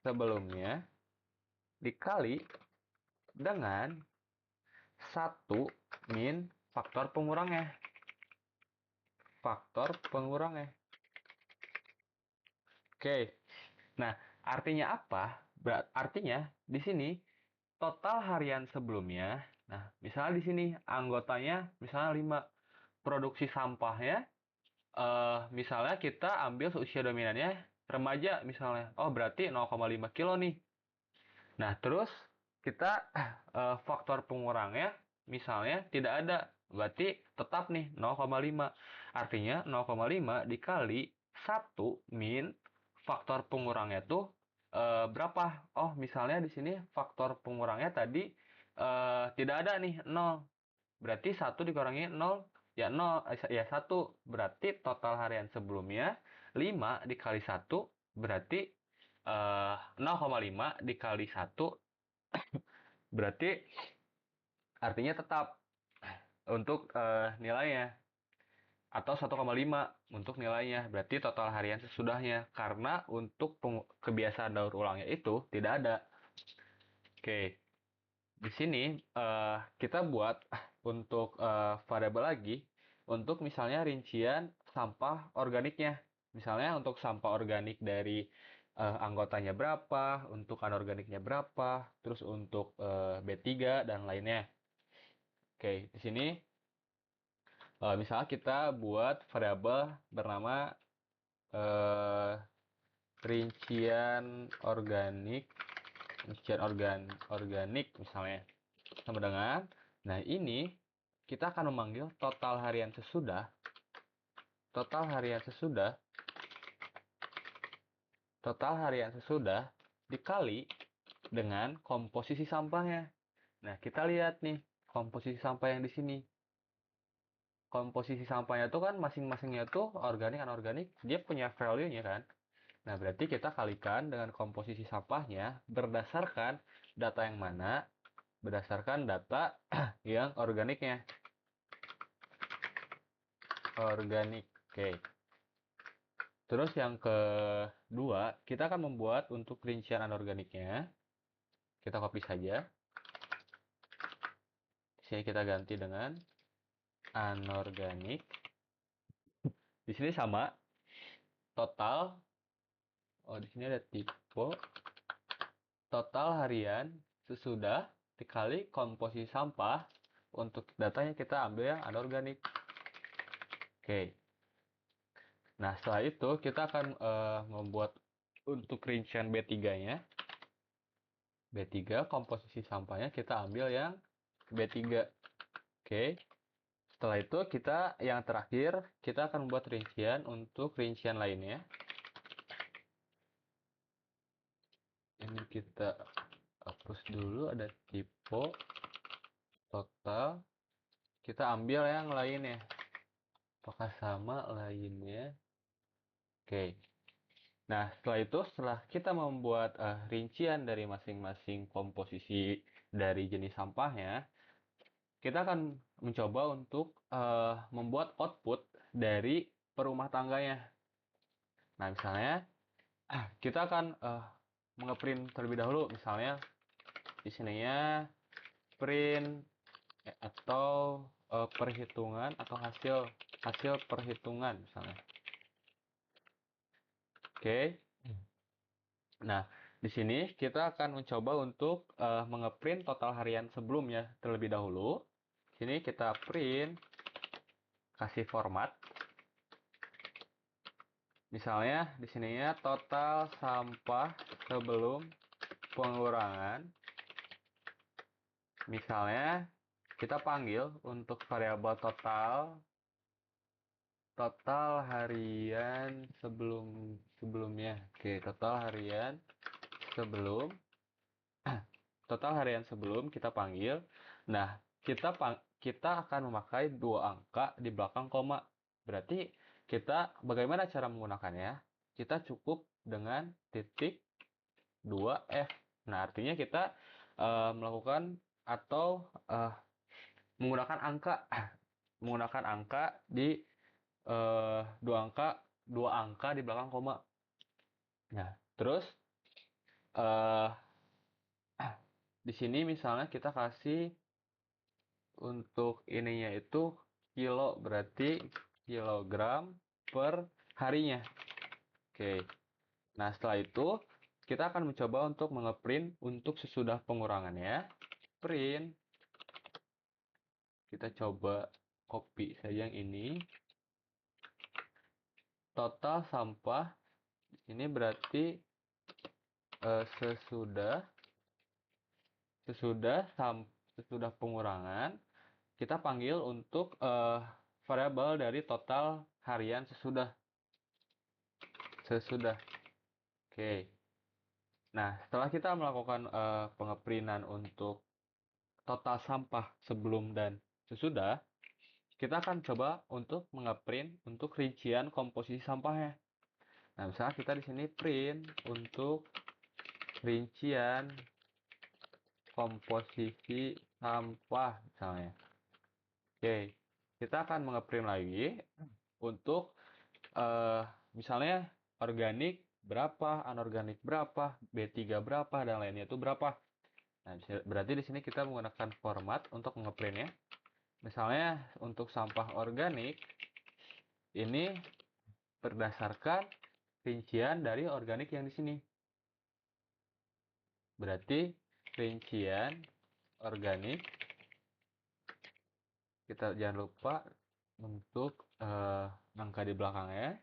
sebelumnya dikali dengan 1 min faktor pengurangnya. Faktor pengurangnya. Oke. Nah, artinya apa? Artinya di sini total harian sebelumnya. Nah, misalnya di sini anggotanya misalnya 5, produksi sampahnya misalnya kita ambil seusia dominannya remaja misalnya. Oh, berarti 0,5 kilo nih. Nah, terus kita faktor pengurangnya misalnya tidak ada. Berarti tetap nih 0,5. Artinya 0,5 dikali 1 min faktor pengurangnya tuh berapa? Oh, misalnya di sini faktor pengurangnya tadi tidak ada nih 0. Berarti 1 dikurangi 0 ya 0 ya 1. Berarti total harian sebelumnya 5 dikali 1 berarti 0,5 dikali 1 berarti artinya tetap untuk nilainya atau 1,5 untuk nilainya. Berarti total harian sesudahnya karena untuk kebiasaan daur ulangnya itu tidak ada. Oke. Di sini kita buat untuk variabel lagi untuk misalnya rincian sampah organiknya. Misalnya untuk sampah organik dari anggotanya berapa, untuk anorganiknya berapa, terus untuk B3 dan lainnya. Oke, di sini misalnya kita buat variabel bernama eh, rincian organik, organik misalnya. Sama dengan, nah ini kita akan memanggil total harian sesudah, total harian sesudah, total harian sesudah dikali dengan komposisi sampahnya. Nah, kita lihat nih komposisi sampah yang di sini. Komposisi sampahnya tuh kan masing-masingnya tuh organik anorganik, dia punya value-nya kan. Nah, berarti kita kalikan dengan komposisi sampahnya berdasarkan data yang mana? Berdasarkan data yang organiknya. Organik. Oke. Terus yang kedua, kita akan membuat untuk rincian anorganiknya. Kita copy saja. Sini kita ganti dengan anorganik. Di sini sama. Total Oh, di sini ada tipe total harian sesudah dikali komposisi sampah. Untuk datanya kita ambil yang anorganik. Oke. Nah, setelah itu kita akan membuat untuk rincian B3-nya. B3 komposisi sampahnya kita ambil yang B3. Oke. Setelah itu kita yang terakhir kita akan membuat rincian untuk rincian lainnya. Ini kita hapus dulu, ada tipe total. Kita ambil yang lainnya. Apakah sama lainnya? Oke. Nah, setelah kita membuat rincian dari masing-masing komposisi dari jenis sampahnya, kita akan mencoba untuk membuat output dari perumah tangganya. Nah, misalnya kita akan mengeprint terlebih dahulu. Misalnya di sininya print atau perhitungan atau hasil perhitungan misalnya. Oke. Nah, di sini kita akan mencoba untuk mengeprint total harian sebelumnya terlebih dahulu. Sini kita print, kasih format. Misalnya di sininya total sampah sebelum pengurangan. Misalnya kita panggil untuk variabel total harian sebelumnya. Oke, total harian sebelum kita panggil. Nah, kita akan memakai dua angka di belakang koma. Berarti kita bagaimana cara menggunakannya? Kita cukup dengan titik 2F. Nah, artinya kita melakukan atau menggunakan angka di dua angka di belakang koma. Nah, terus eh di sini misalnya kita kasih untuk ininya itu kilo, berarti kilogram per harinya. Oke. Nah, setelah itu kita akan mencoba untuk mengeprint untuk sesudah pengurangannya. Print. Kita coba copy saja yang ini. Total sampah ini berarti sesudah pengurangan kita panggil untuk variabel dari total harian sesudah. Oke. Nah, setelah kita melakukan pengeprintan untuk total sampah sebelum dan sesudah, kita akan coba untuk mengeprint untuk rincian komposisi sampahnya. Nah, misalnya kita di sini print untuk rincian komposisi sampah misalnya. Oke, kita akan mengeprint lagi untuk misalnya organik berapa, anorganik berapa, B3 berapa, dan lainnya itu berapa. Nah, berarti di sini kita menggunakan format untuk mengeprintnya. Misalnya untuk sampah organik, ini berdasarkan rincian dari organik yang di sini. Berarti rincian organik, kita jangan lupa untuk angka di belakangnya.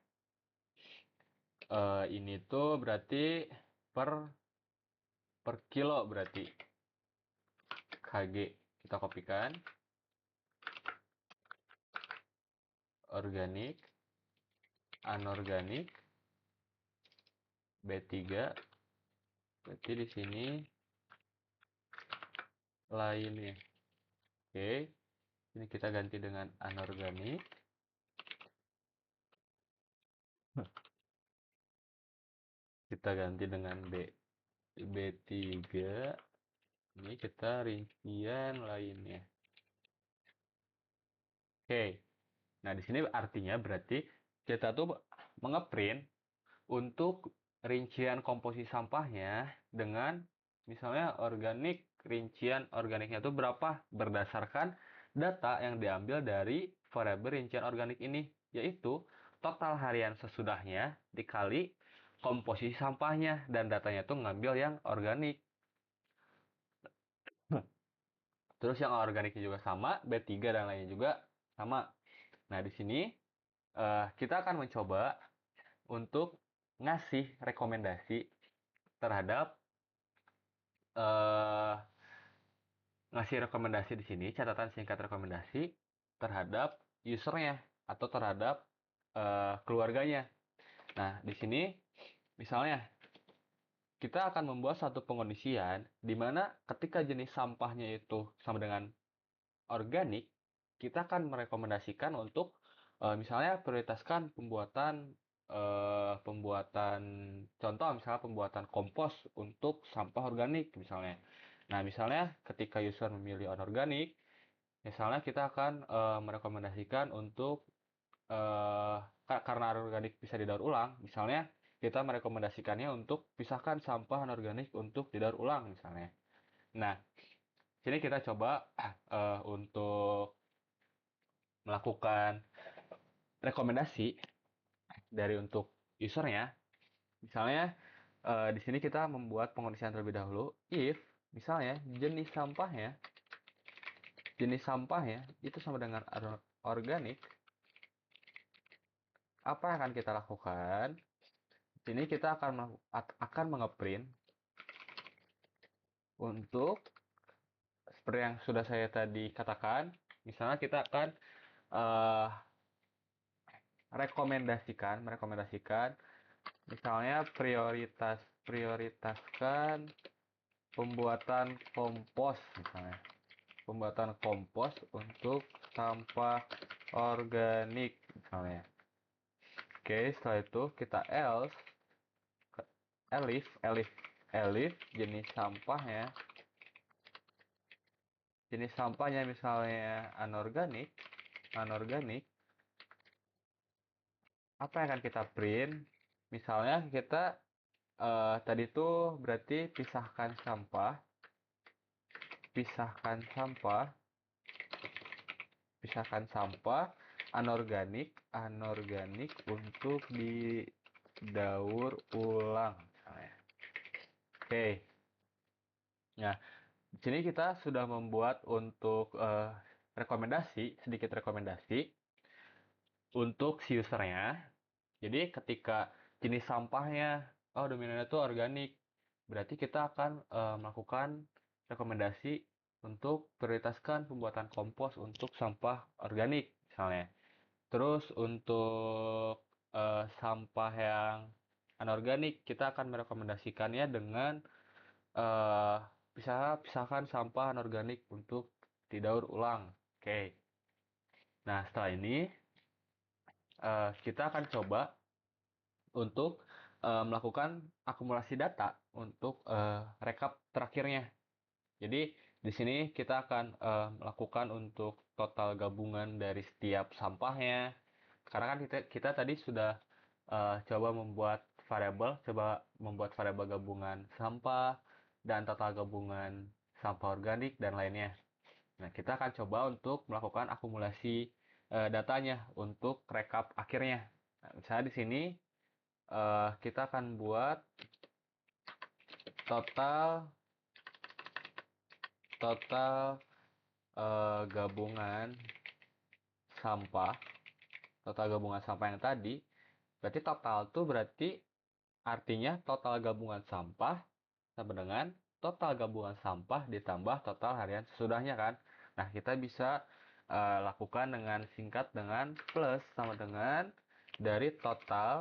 Ini tuh berarti per kilo, berarti Kg kita kopikan. Organik, anorganik, B3, berarti di sini lainnya. Oke, ini kita ganti dengan anorganik. Kita ganti dengan B3. Ini kita rincian lainnya. Oke. Nah, di sini artinya berarti kita tuh mengeprint untuk rincian komposisi sampahnya dengan misalnya organik, rincian organiknya itu berapa berdasarkan data yang diambil dari variabel rincian organik ini, yaitu total harian sesudahnya dikali komposisi sampahnya, dan datanya tuh ngambil yang organik. Terus yang organiknya juga sama, B3 dan lainnya juga sama. Nah, di sini kita akan mencoba untuk ngasih rekomendasi terhadap eh, ngasih rekomendasi di sini, catatan singkat rekomendasi terhadap usernya atau terhadap keluarganya. Nah, di sini misalnya kita akan membuat satu pengondisian di mana ketika jenis sampahnya itu sama dengan organik, kita akan merekomendasikan untuk misalnya prioritaskan pembuatan contoh misalnya pembuatan kompos untuk sampah organik misalnya. Nah, misalnya ketika user memilih anorganik, misalnya kita akan merekomendasikan untuk eh, karena anorganik bisa didaur ulang, misalnya kita merekomendasikannya untuk pisahkan sampah anorganik untuk didaur ulang misalnya. Nah, sini kita coba untuk melakukan rekomendasi dari untuk usernya. Misalnya di sini kita membuat pengondisian terlebih dahulu. If misalnya jenis sampahnya itu sama dengan organik, apa yang akan kita lakukan? Sini kita akan mengeprint untuk seperti yang sudah saya tadi katakan. Misalnya kita akan eh, merekomendasikan misalnya prioritaskan pembuatan kompos misalnya. Pembuatan kompos untuk sampah organik misalnya. Oke, setelah itu kita elif jenis sampahnya misalnya anorganik, apa yang akan kita print? Misalnya kita tadi itu berarti pisahkan sampah pisahkan sampah anorganik untuk didaur ulang misalnya. Oke. Nah, di sini kita sudah membuat untuk sedikit rekomendasi untuk si usernya. Jadi ketika jenis sampahnya, oh dominannya itu organik, berarti kita akan melakukan rekomendasi untuk prioritaskan pembuatan kompos untuk sampah organik misalnya. Terus untuk sampah yang anorganik, kita akan merekomendasikannya dengan eh pisahkan sampah anorganik untuk didaur ulang. Oke. Nah, setelah ini kita akan coba untuk melakukan akumulasi data untuk rekap terakhirnya. Jadi di sini kita akan melakukan untuk total gabungan dari setiap sampahnya. Karena kan kita tadi sudah coba membuat variabel gabungan sampah dan total gabungan sampah organik dan lainnya. Nah, kita akan coba untuk melakukan akumulasi datanya untuk rekap akhirnya. Nah, misalnya di sini kita akan buat total total gabungan sampah total gabungan sampah yang tadi, berarti total itu berarti artinya total gabungan sampah sama dengan total gabungan sampah ditambah total harian sesudahnya kan. Nah, kita bisa lakukan dengan singkat dengan plus sama dengan dari total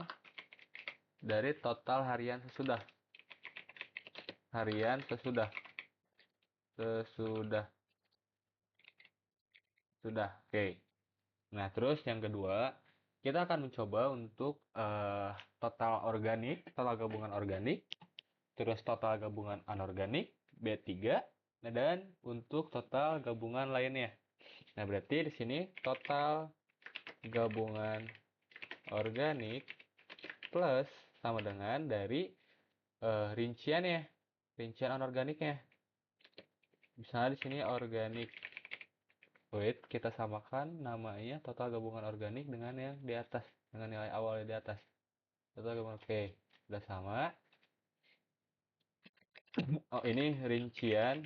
harian sesudah sesudah sudah. Oke. Nah, terus yang kedua, kita akan mencoba untuk total gabungan organik, terus total gabungan anorganik, B3, dan untuk total gabungan lainnya. Nah, berarti di sini total gabungan organik plus sama dengan dari rincian anorganiknya. Misalnya di sini organik. Wait, kita samakan namanya total gabungan organik dengan yang di atas, dengan nilai awal di atas. Total gabungan, oke. Udah sama. Oh, ini rincian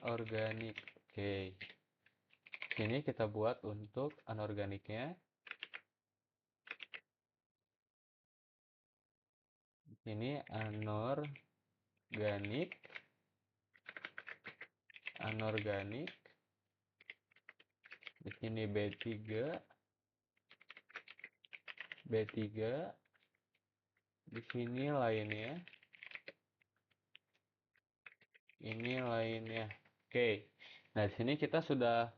organik. Oke. Ini kita buat untuk anorganiknya. Ini anorganik. Di sini B3, di sini lainnya, ini lainnya. Oke. Nah, di sini kita sudah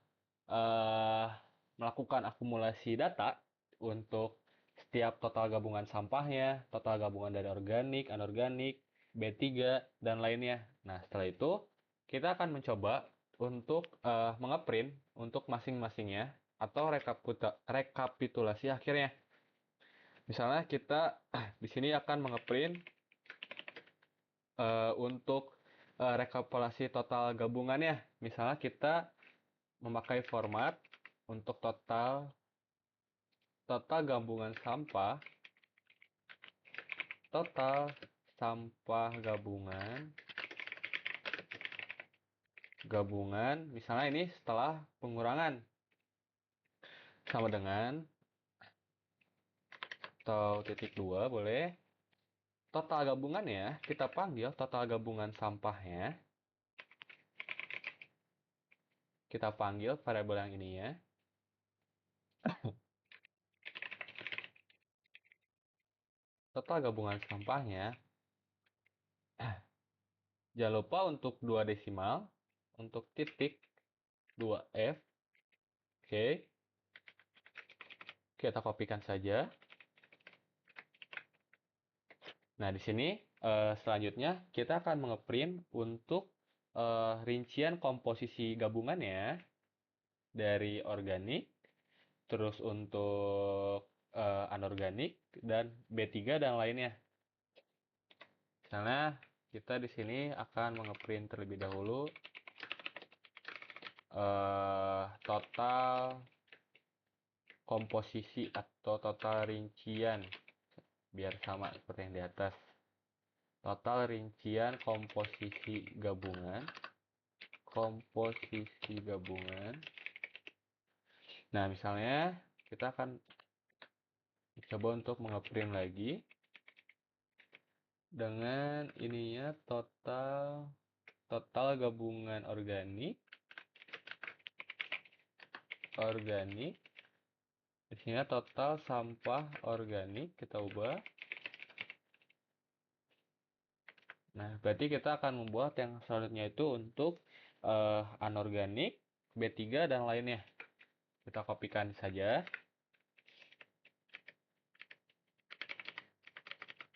melakukan akumulasi data untuk setiap total gabungan sampahnya, total gabungan dari organik, anorganik, B3, dan lainnya. Nah, setelah itu kita akan mencoba untuk mengeprint untuk masing-masingnya atau rekapitulasi akhirnya. Misalnya kita di sini akan mengeprint untuk rekapitulasi total gabungannya. Misalnya kita memakai format untuk total gabungan sampah, total sampah gabungan, misalnya ini setelah pengurangan sama dengan atau titik 2 boleh. Total gabungannya kita panggil total gabungan sampahnya. Kita panggil variabel yang ini ya. Total gabungan sampahnya. Jangan lupa untuk 2 desimal, untuk titik 2F. Oke. Kita kopikan saja. Nah, di sini selanjutnya kita akan mengeprint untuk rincian komposisi gabungannya dari organik, terus untuk anorganik, dan B3 dan lainnya. Misalnya kita di sini akan mengeprint terlebih dahulu total komposisi atau total rincian, biar sama seperti yang di atas. Total rincian komposisi gabungan. Nah, misalnya kita akan coba untuk mengeprint lagi dengan ininya total gabungan organik. Di sini total sampah organik kita ubah. Nah, berarti kita akan membuat yang selanjutnya itu untuk anorganik, B3 dan lainnya. Kita kopikan saja.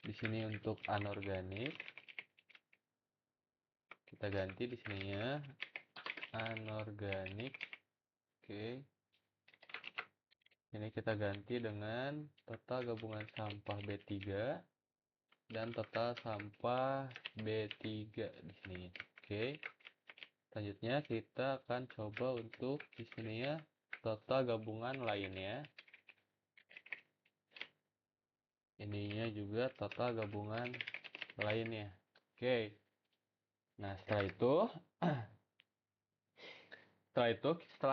Di sini untuk anorganik kita ganti di sininya anorganik. Oke. Ini kita ganti dengan total gabungan sampah B3 dan total sampah B3 di sini. Oke. Selanjutnya kita akan coba untuk di sini ya total gabungan lainnya. Ininya juga total gabungan lainnya. Oke. Nah, setelah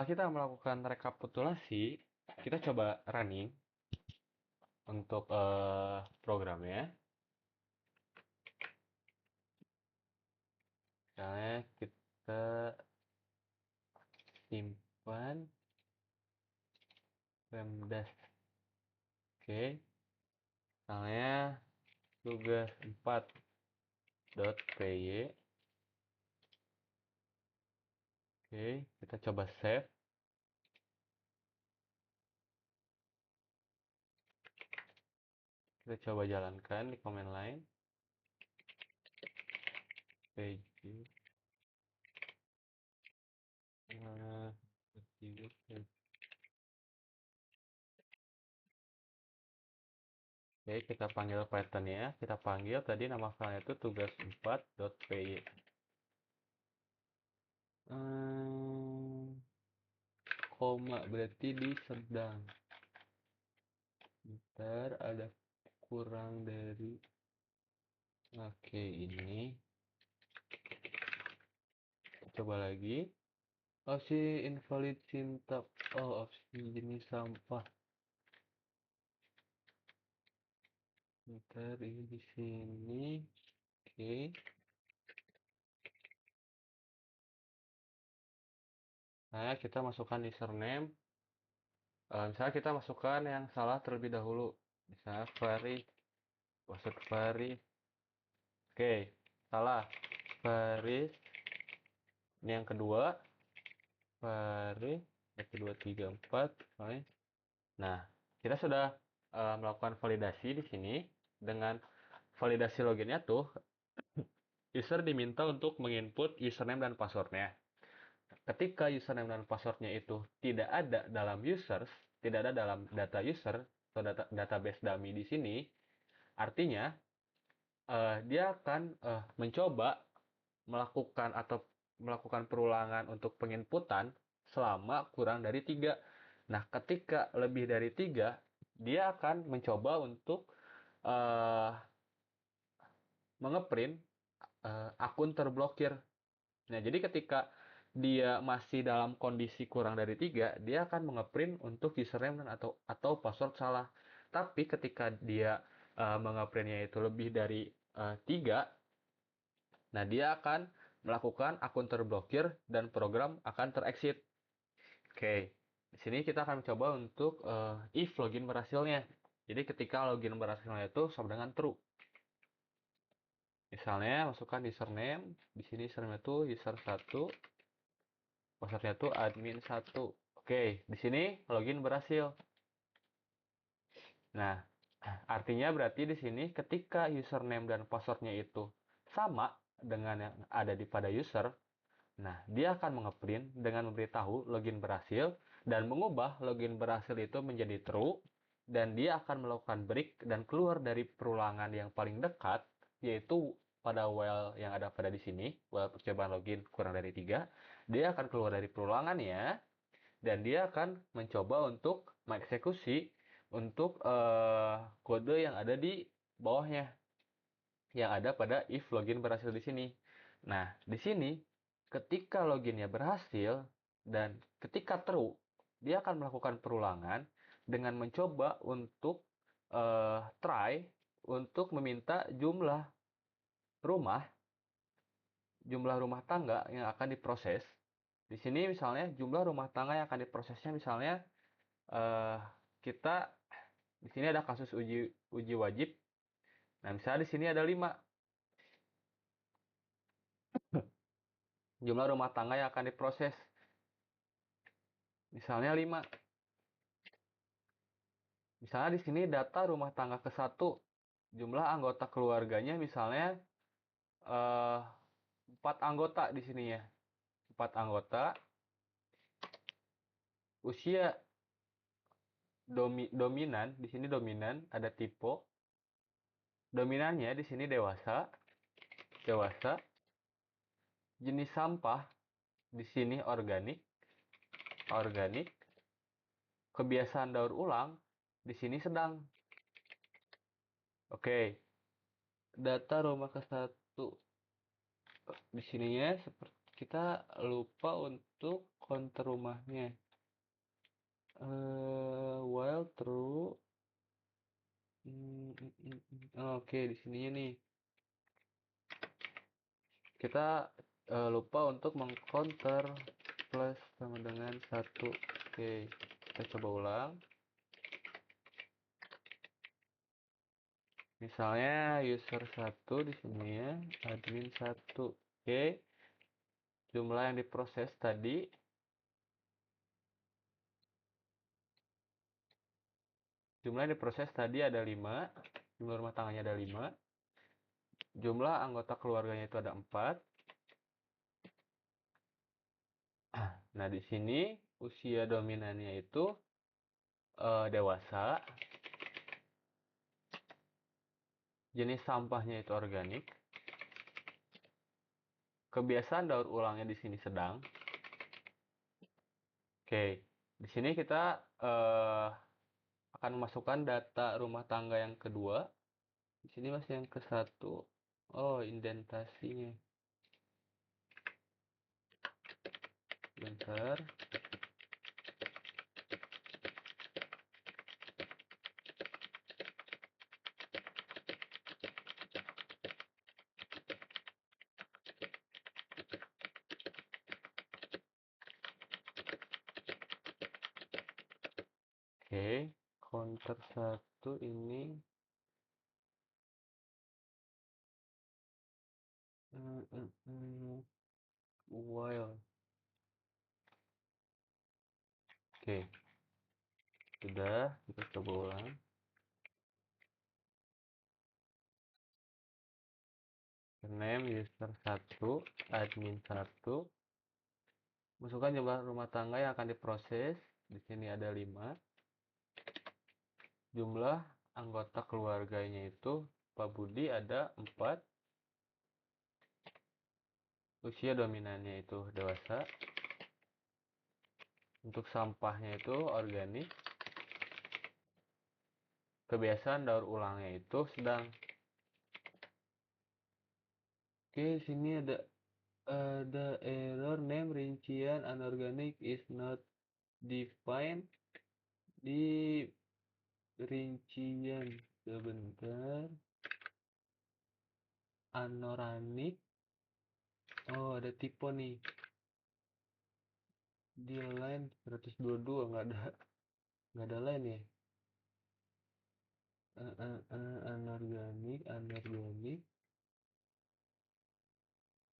kita melakukan rekapitulasi, kita coba running untuk programnya. Misalnya kita simpan Pemdas. Oke. Misalnya tugas 4.py. Oke, kita coba save. Kita coba jalankan di command line. Page. Oke, kita panggil pattern-nya. Kita panggil tadi nama filenya itu tugas 4.py. Koma berarti di sedang. Ntar ada kurang dari, oke, ini coba lagi. Opsi invalid syntax. Oh, opsi jenis sampah. Ntar ini di sini. Oke. Nah, kita masukkan username. Misalnya kita masukkan yang salah terlebih dahulu. Misalnya Fahri, password Fahri. Oke, salah. Fahri. Ini yang kedua. Fahri. 1, 2, 3, 4. Nah, kita sudah melakukan validasi di sini. Dengan validasi loginnya tuh, user diminta untuk menginput username dan passwordnya. Ketika username dan passwordnya itu tidak ada dalam users, tidak ada dalam data user atau database dummy di sini, artinya dia akan mencoba melakukan perulangan untuk penginputan selama kurang dari 3. Nah, ketika lebih dari 3, dia akan mencoba untuk uh, mengeprint akun terblokir. Nah, jadi ketika dia masih dalam kondisi kurang dari 3, dia akan mengeprint untuk username atau password salah. Tapi ketika dia mengeprintnya itu lebih dari 3, nah dia akan melakukan akun terblokir dan program akan terexit. Oke, di sini kita akan mencoba untuk if login berhasilnya. Jadi ketika login berhasilnya itu sama dengan true. Misalnya masukkan username, di sini username itu user1, passwordnya itu admin1. Oke, di sini login berhasil. Nah, artinya berarti di sini ketika username dan passwordnya itu sama dengan yang ada pada user, nah dia akan mengeprint dengan memberitahu login berhasil dan mengubah login berhasil itu menjadi true, dan dia akan melakukan break dan keluar dari perulangan yang paling dekat, yaitu pada while yang ada pada di sini, while percobaan login kurang dari 3, dia akan keluar dari perulangannya dan dia akan mencoba untuk mengeksekusi untuk kode yang ada di bawahnya, yang ada pada if login berhasil di sini. Nah, di sini ketika loginnya berhasil dan ketika true, dia akan melakukan perulangan dengan mencoba untuk try untuk meminta rumah jumlah rumah tangga yang akan diproses. Di sini misalnya jumlah rumah tangga yang akan diprosesnya misalnya eh, kita di sini ada kasus uji wajib. Nah, misalnya di sini ada 5 jumlah rumah tangga yang akan diproses. Misalnya 5. Misalnya di sini data rumah tangga ke-1, jumlah anggota keluarganya misalnya 4 anggota di sini ya. 4 anggota. Usia dominan, di sini dominan ada tipe. Dominannya di sini dewasa. Dewasa. Jenis sampah di sini organik. Organik. Kebiasaan daur ulang di sini sedang. Oke. Data rumah ke-1 di sininya seperti kita lupa untuk counter rumahnya. While true. Oke, di sininya nih. Kita lupa untuk mengcounter plus sama dengan 1. Oke, kita coba ulang. Misalnya user1 di sini ya, admin1. Oke. Jumlah yang diproses tadi ada 5. Jumlah rumah tangganya ada 5. Jumlah anggota keluarganya itu ada 4. Nah, di sini usia dominannya itu dewasa. Jenis sampahnya itu organik. Kebiasaan daur ulangnya di sini sedang. Oke, di sini kita akan memasukkan data rumah tangga yang kedua. Di sini masih yang ke satu. Oh, indentasinya. Bentar. Oke, counter satu ini while. Oke, sudah. Kita coba ulang. Name user 1, admin 1. Masukkan jumlah rumah tangga yang akan diproses. Di sini ada 5. Jumlah anggota keluarganya itu Pak Budi ada 4. Usia dominannya itu dewasa. Untuk sampahnya itu organik. Kebiasaan daur ulangnya itu sedang. Oke, sini ada error name rincian anorganic is not defined di rincian. Sebentar. Anoranik. Oh, ada tipe nih. Dia line 122 nggak ada line ya. Anorganik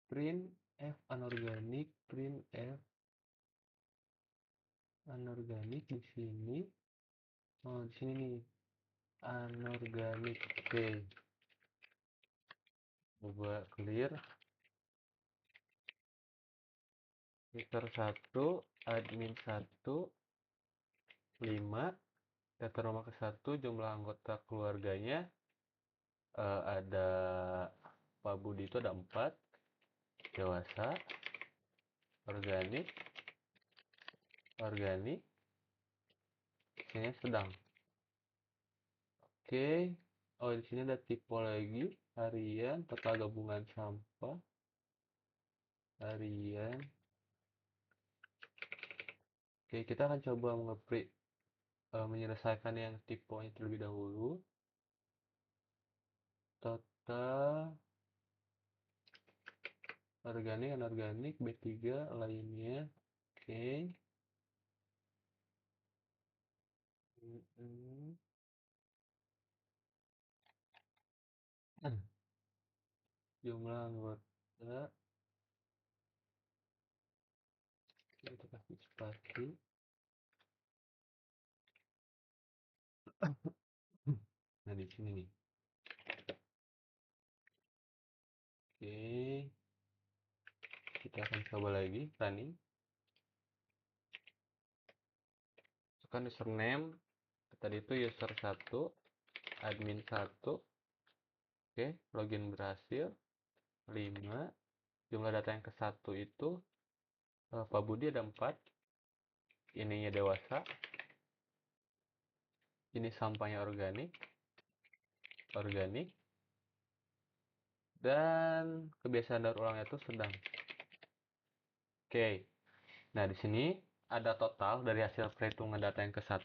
print F anorganik print F anorganik di sini. Oh, di sini nih anorganik. Oke, coba clear. User 1, admin 1, 5. Data rumah ke 1, jumlah anggota keluarganya ada Pak Budi itu ada 4. Dewasa, organik, sini sedang. Oke. Oh, di sini ada tipe lagi, harian, total gabungan sampah, harian. Oke, kita akan coba menyelesaikan yang tipenya terlebih dahulu. Total organik, anorganik, B3 lainnya. Oke. Jumlah anggota kita kasih spasi. Nah, di sini nih. Oke, kita akan coba lagi running. Masukkan username. Tadi itu user 1, admin 1. Oke, login berhasil. 5. Jumlah data yang ke 1 itu Pak Budi ada 4. Ininya dewasa. Ini sampahnya organik. Dan kebiasaan daur ulangnya itu sedang. Oke. Nah, di sini ada total dari hasil perhitungan data yang ke 1.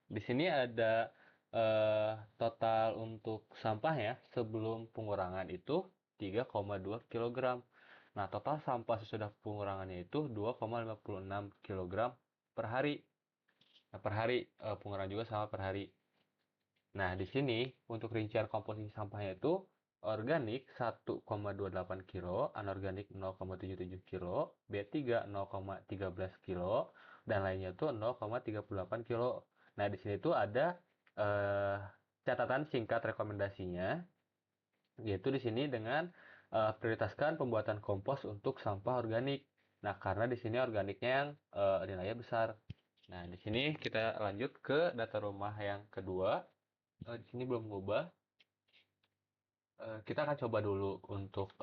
Di sini ada total untuk sampah ya sebelum pengurangan itu 3,2 kg. Nah, total sampah sesudah pengurangannya itu 2,56 kg per hari. Nah, per hari pengurangan juga sama per hari. Nah, di sini untuk rincian komposisi sampahnya itu organik 1,28 kg, anorganik 0,77 kg, B3 0,13 kg, dan lainnya itu 0,38 kg. Nah, di sini tuh ada eh, catatan singkat rekomendasinya, yaitu di sini dengan prioritaskan pembuatan kompos untuk sampah organik. Nah, karena di sini organiknya yang nilainya besar. Nah, di sini kita lanjut ke data rumah yang kedua. Di sini belum ngubah. Kita akan coba dulu untuk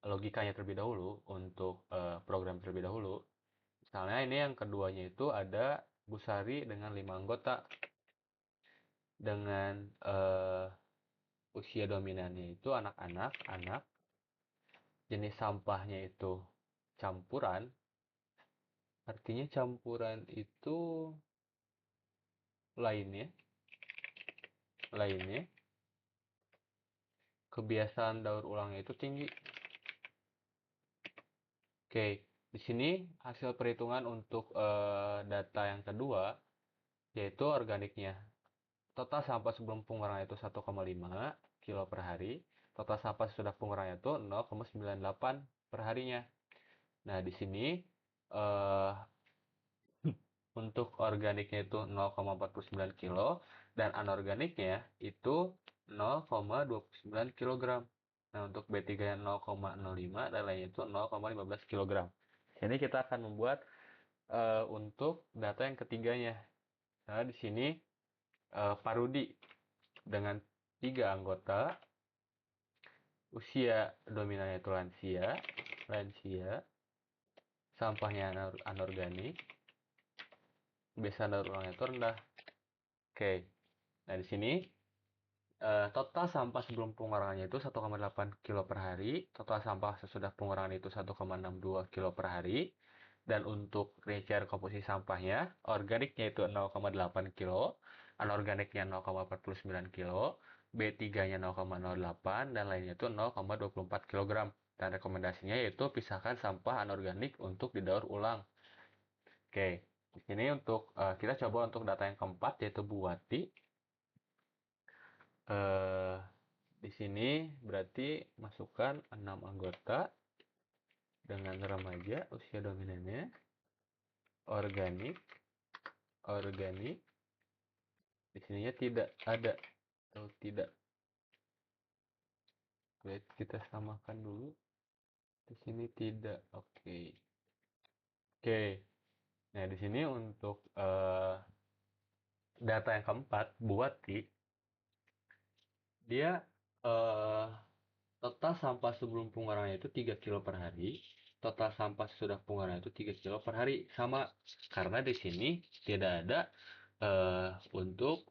logikanya terlebih dahulu, untuk program terlebih dahulu. Misalnya ini yang keduanya itu ada Bu Sari dengan 5 anggota. dengan usia dominannya itu anak-anak, anak, jenis sampahnya itu campuran, artinya campuran itu lainnya, lainnya, kebiasaan daur ulangnya itu tinggi. Oke, di sini hasil perhitungan untuk data yang kedua, yaitu organiknya. Total sampah sebelum pengurangan itu 1,5 kilo per hari. Total sampah sesudah pengurangan itu 0,98 per harinya. Nah, di sini eh, untuk organiknya itu 0,49 kilo dan anorganiknya itu 0,29 kilogram. Nah, untuk B3 nya 0,05 dan lainnya itu 0,15 kilogram. Jadi kita akan membuat untuk data yang ketiganya. Nah, di sini Pak Rudi dengan 3 anggota, usia dominannya itu lansia, lansia, sampahnya anorganik, kebiasaan daur ulangnya itu rendah. Oke, nah di sini total sampah sebelum pengurangannya itu 1,8 kilo per hari, total sampah sesudah pengurangan itu 1,62 kilo per hari, dan untuk rincian komposisi sampahnya, organiknya itu 0,8 kilo, anorganiknya 0,49 kilo, B3-nya 0,08, dan lainnya itu 0,24 kilogram. Dan rekomendasinya yaitu pisahkan sampah anorganik untuk didaur ulang. Oke, di sini untuk kita coba untuk data yang keempat yaitu Bu Wati. Eh, di sini berarti masukkan 6 anggota dengan remaja usia dominannya organik, organik. Di sininya tidak ada atau tidak. Baik, kita samakan dulu. Di sini tidak. Oke. Oke. Nah, di sini untuk data yang keempat, Buati, dia eh, total sampah sebelum pengurangan itu 3 kilo per hari. Total sampah sesudah pengurangan itu 3 kilo per hari. Sama, karena di sini tidak ada untuk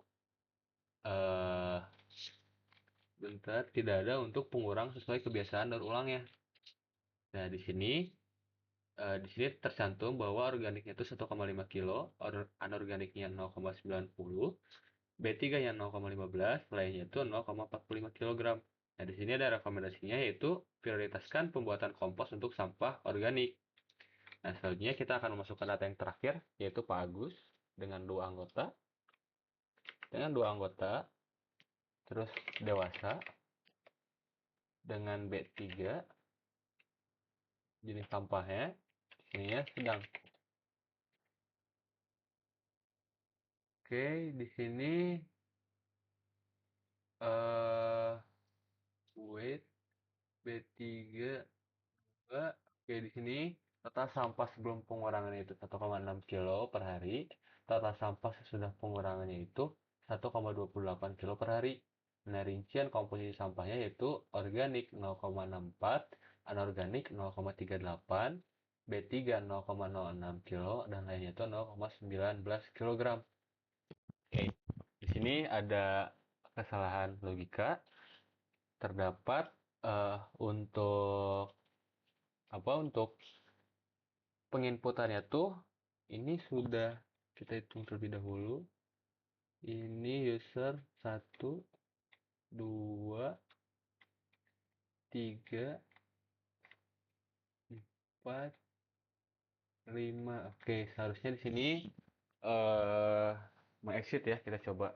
eh, bentar, tidak ada untuk pengurang sesuai kebiasaan daur ulangnya. Nah, di sini tercantum bahwa organiknya itu 1,5 kilo, anorganiknya 0,90, B3-nya 0,15, lainnya itu 0,45 kilogram. Nah, di sini ada rekomendasinya yaitu prioritaskan pembuatan kompos untuk sampah organik. Nah, selanjutnya kita akan memasukkan data yang terakhir yaitu Pak Agus dengan 2 anggota. Dengan 2 anggota, terus dewasa dengan B3, jenis sampahnya, ini ya sedang. Oke, di sini eh weight B3 Mbak. Oke, di sini total sampah sebelum pengurangannya itu 1,6 kilo per hari. Total sampah sesudah pengurangannya itu 1,28 kilo per hari. Nah, rincian komposisi sampahnya yaitu organik 0,64, anorganik 0,38, B3 0,06 kilo, dan lainnya itu 0,19 kilogram. Oke, di sini ada kesalahan logika. Terdapat untuk untuk penginputannya tuh ini sudah kita hitung terlebih dahulu. Ini user 1, 2, 3, 4, 5. Oke, seharusnya di sini eh mengexit ya. Kita coba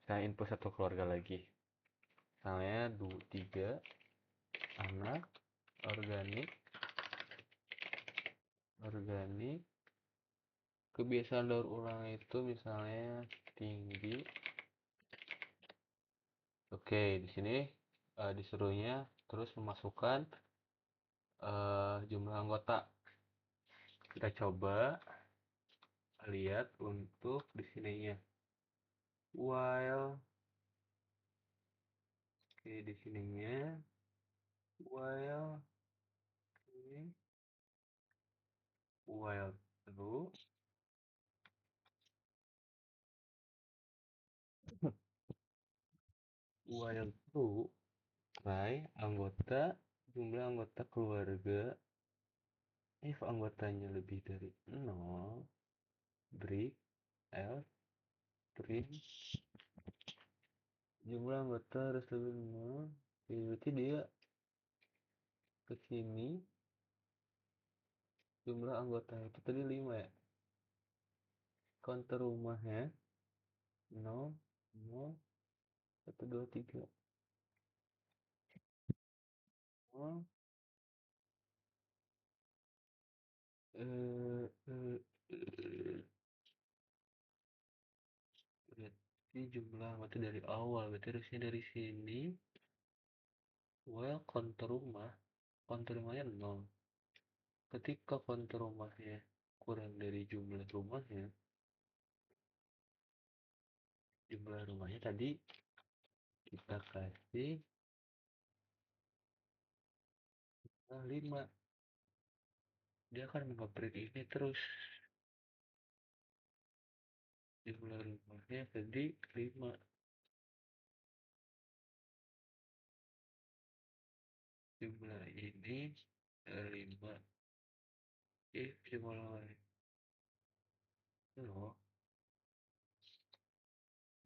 saya input satu keluarga lagi. Misalnya 3 anak organik, organik. Kebiasaan daur ulang itu misalnya tinggi. Oke, di sini disuruhnya terus memasukkan jumlah anggota. Kita coba lihat untuk di sininya. While, oke di sininya. While, ini, while true. while true, try jumlah anggota keluarga if anggotanya lebih dari 0, break, else, print, jumlah anggota harus lebih 0. Oke, berarti dia ke sini jumlah anggota itu tadi 5 ya. Counter rumahnya 0, 0, 1, 2, 3, 0. Eh, eh, eh, Berarti jumlah anggota dari awal, berarti harusnya dari sini. Well, kontur rumahnya 0. Ketika kontur rumahnya kurang dari jumlah rumahnya tadi kita kasih 5. Dia akan mengupgrade ini terus. Jumlah rumahnya tadi 5. Jumlah ini 5. Jumlah lain 0.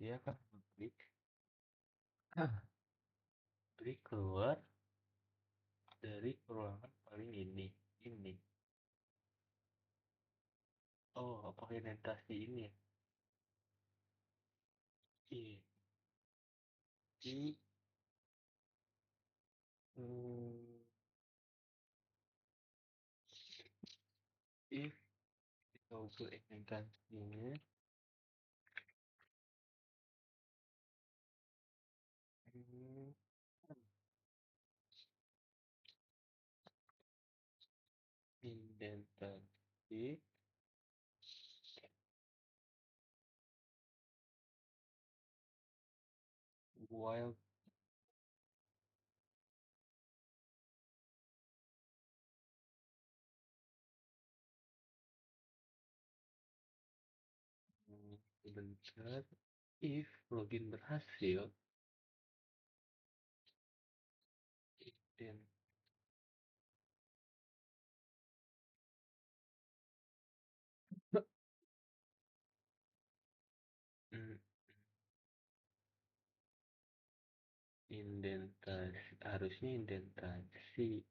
Dia akan klik keluar dari ruangan paling ini. Oh, pakai orientasi ini ya? I, I, hmm, if kita ukur orientasinya, hmm, indentasi while sebentar, if login berhasil, dan hmm, harusnya indentasi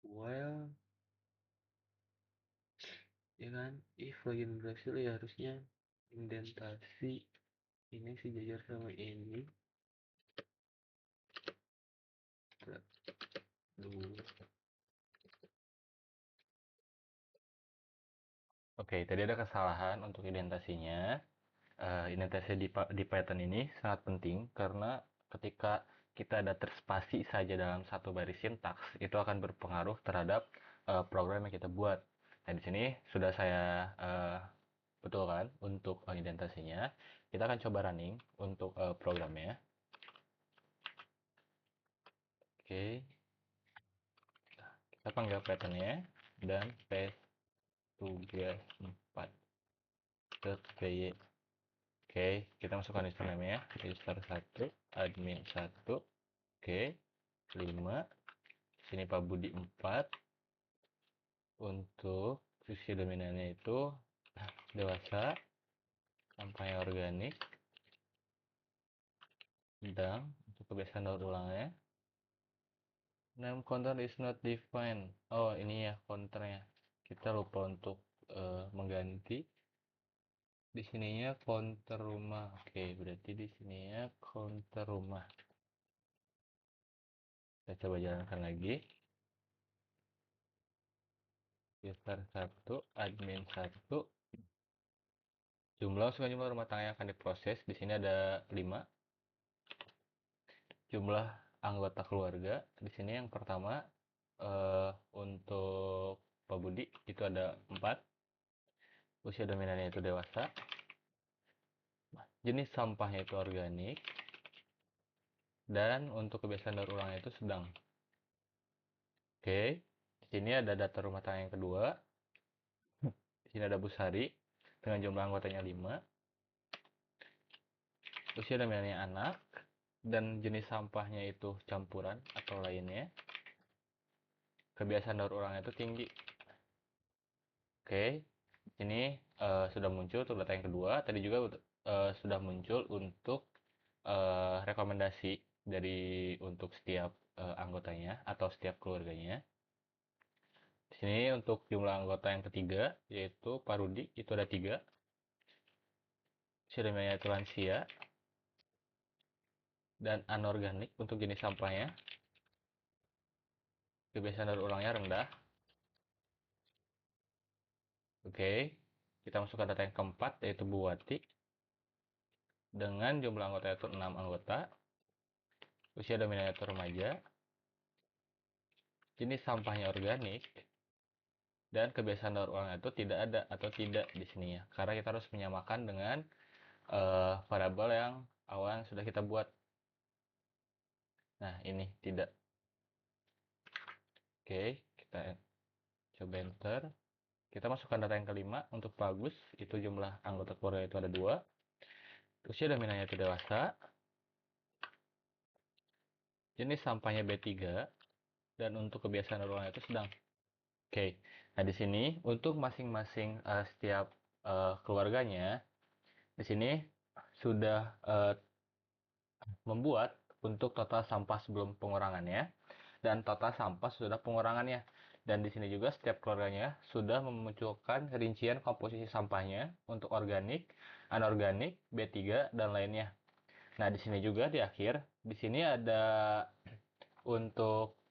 while, ya kan, if login berhasil ya harusnya indentasi ini sejajar sama ini. Oke, tadi ada kesalahan untuk indentasinya. Indentasi di Python ini sangat penting karena ketika kita ada terspasi saja dalam satu baris sintaks, itu akan berpengaruh terhadap program yang kita buat. Nah, di sini sudah saya betulkan untuk indentasinya. Kita akan coba running untuk programnya. Oke, kita panggil Python-nya dan paste tugas 4.py. Oke, kita masukkan username-nya, user1, admin1. Oke, 5. Sini Pak Budi 4. Untuk usia dominannya itu dewasa, sampahnya organik, sedang. Untuk kebiasaan daur ulangnya, name counter is not defined. Oh, ini ya counternya. Kita lupa untuk mengganti. Di sininya counter rumah. Oke, berarti di sininya counter rumah. Kita coba jalankan lagi. User 1, admin 1. Jumlah rumah tangga yang akan diproses di sini ada 5. Jumlah anggota keluarga di sini yang pertama untuk Pak Budi itu ada 4. Usia dominannya itu dewasa. Jenis sampahnya itu organik. Dan untuk kebiasaan daur ulangnya itu sedang. Oke. Di sini ada data rumah tangga yang kedua. Di sini ada Bu Sari dengan jumlah anggotanya 5. usia dan nilainya anak, dan jenis sampahnya itu campuran atau lainnya. Kebiasaan daur ulangnya itu tinggi. Oke, ini sudah muncul untuk data yang kedua. Tadi juga sudah muncul untuk rekomendasi dari untuk setiap anggotanya atau setiap keluarganya. Di sini untuk jumlah anggota yang ketiga, yaitu Pak Rudi, itu ada 3. Siremanya itu lansia, dan anorganik untuk jenis sampahnya. Kebiasaan daur ulangnya rendah. Oke, kita masukkan data yang keempat, yaitu Bu Wati. Dengan jumlah anggota itu 6 anggota. Usia dominan itu remaja. Jenis sampahnya organik. Dan kebiasaan daur ulangnya itu tidak ada atau tidak di sini ya. Karena kita harus menyamakan dengan variabel yang awal yang sudah kita buat. Nah, ini tidak. Oke, kita coba enter. Kita masukkan data yang kelima untuk Pak Agus. Itu jumlah anggota keluarga itu ada 2. Usia dominannya itu dewasa. Jenis sampahnya B3. Dan untuk kebiasaan daur ulangnya itu sedang. Oke, nah di sini untuk masing-masing setiap keluarganya, di sini sudah membuat untuk total sampah sebelum pengurangannya dan total sampah sudah pengurangannya. Dan di sini juga setiap keluarganya sudah memunculkan rincian komposisi sampahnya untuk organik, anorganik, B3, dan lainnya. Nah, di sini juga di akhir, di sini ada untuk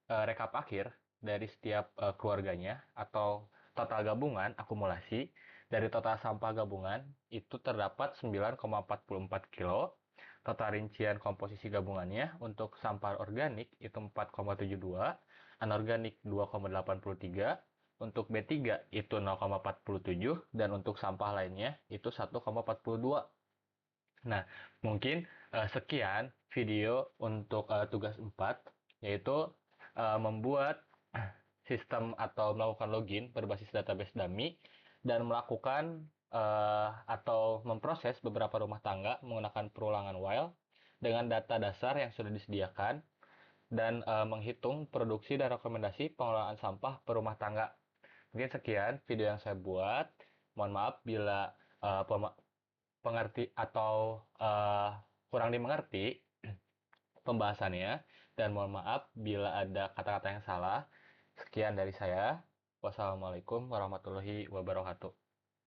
rekap akhir dari setiap keluarganya atau total gabungan akumulasi dari total sampah gabungan itu terdapat 9,44 kilo. Total rincian komposisi gabungannya untuk sampah organik itu 4,72, anorganik 2,83, untuk B3 itu 0,47, dan untuk sampah lainnya itu 1,42. Nah, mungkin sekian video untuk tugas 4, yaitu membuat sistem atau melakukan login berbasis database dummy dan melakukan atau memproses beberapa rumah tangga menggunakan perulangan while dengan data dasar yang sudah disediakan dan menghitung produksi dan rekomendasi pengelolaan sampah per rumah tangga. Mungkin sekian video yang saya buat. Mohon maaf bila uh, pengerti atau kurang dimengerti pembahasannya, dan mohon maaf bila ada kata-kata yang salah. Sekian dari saya. Wassalamualaikum warahmatullahi wabarakatuh.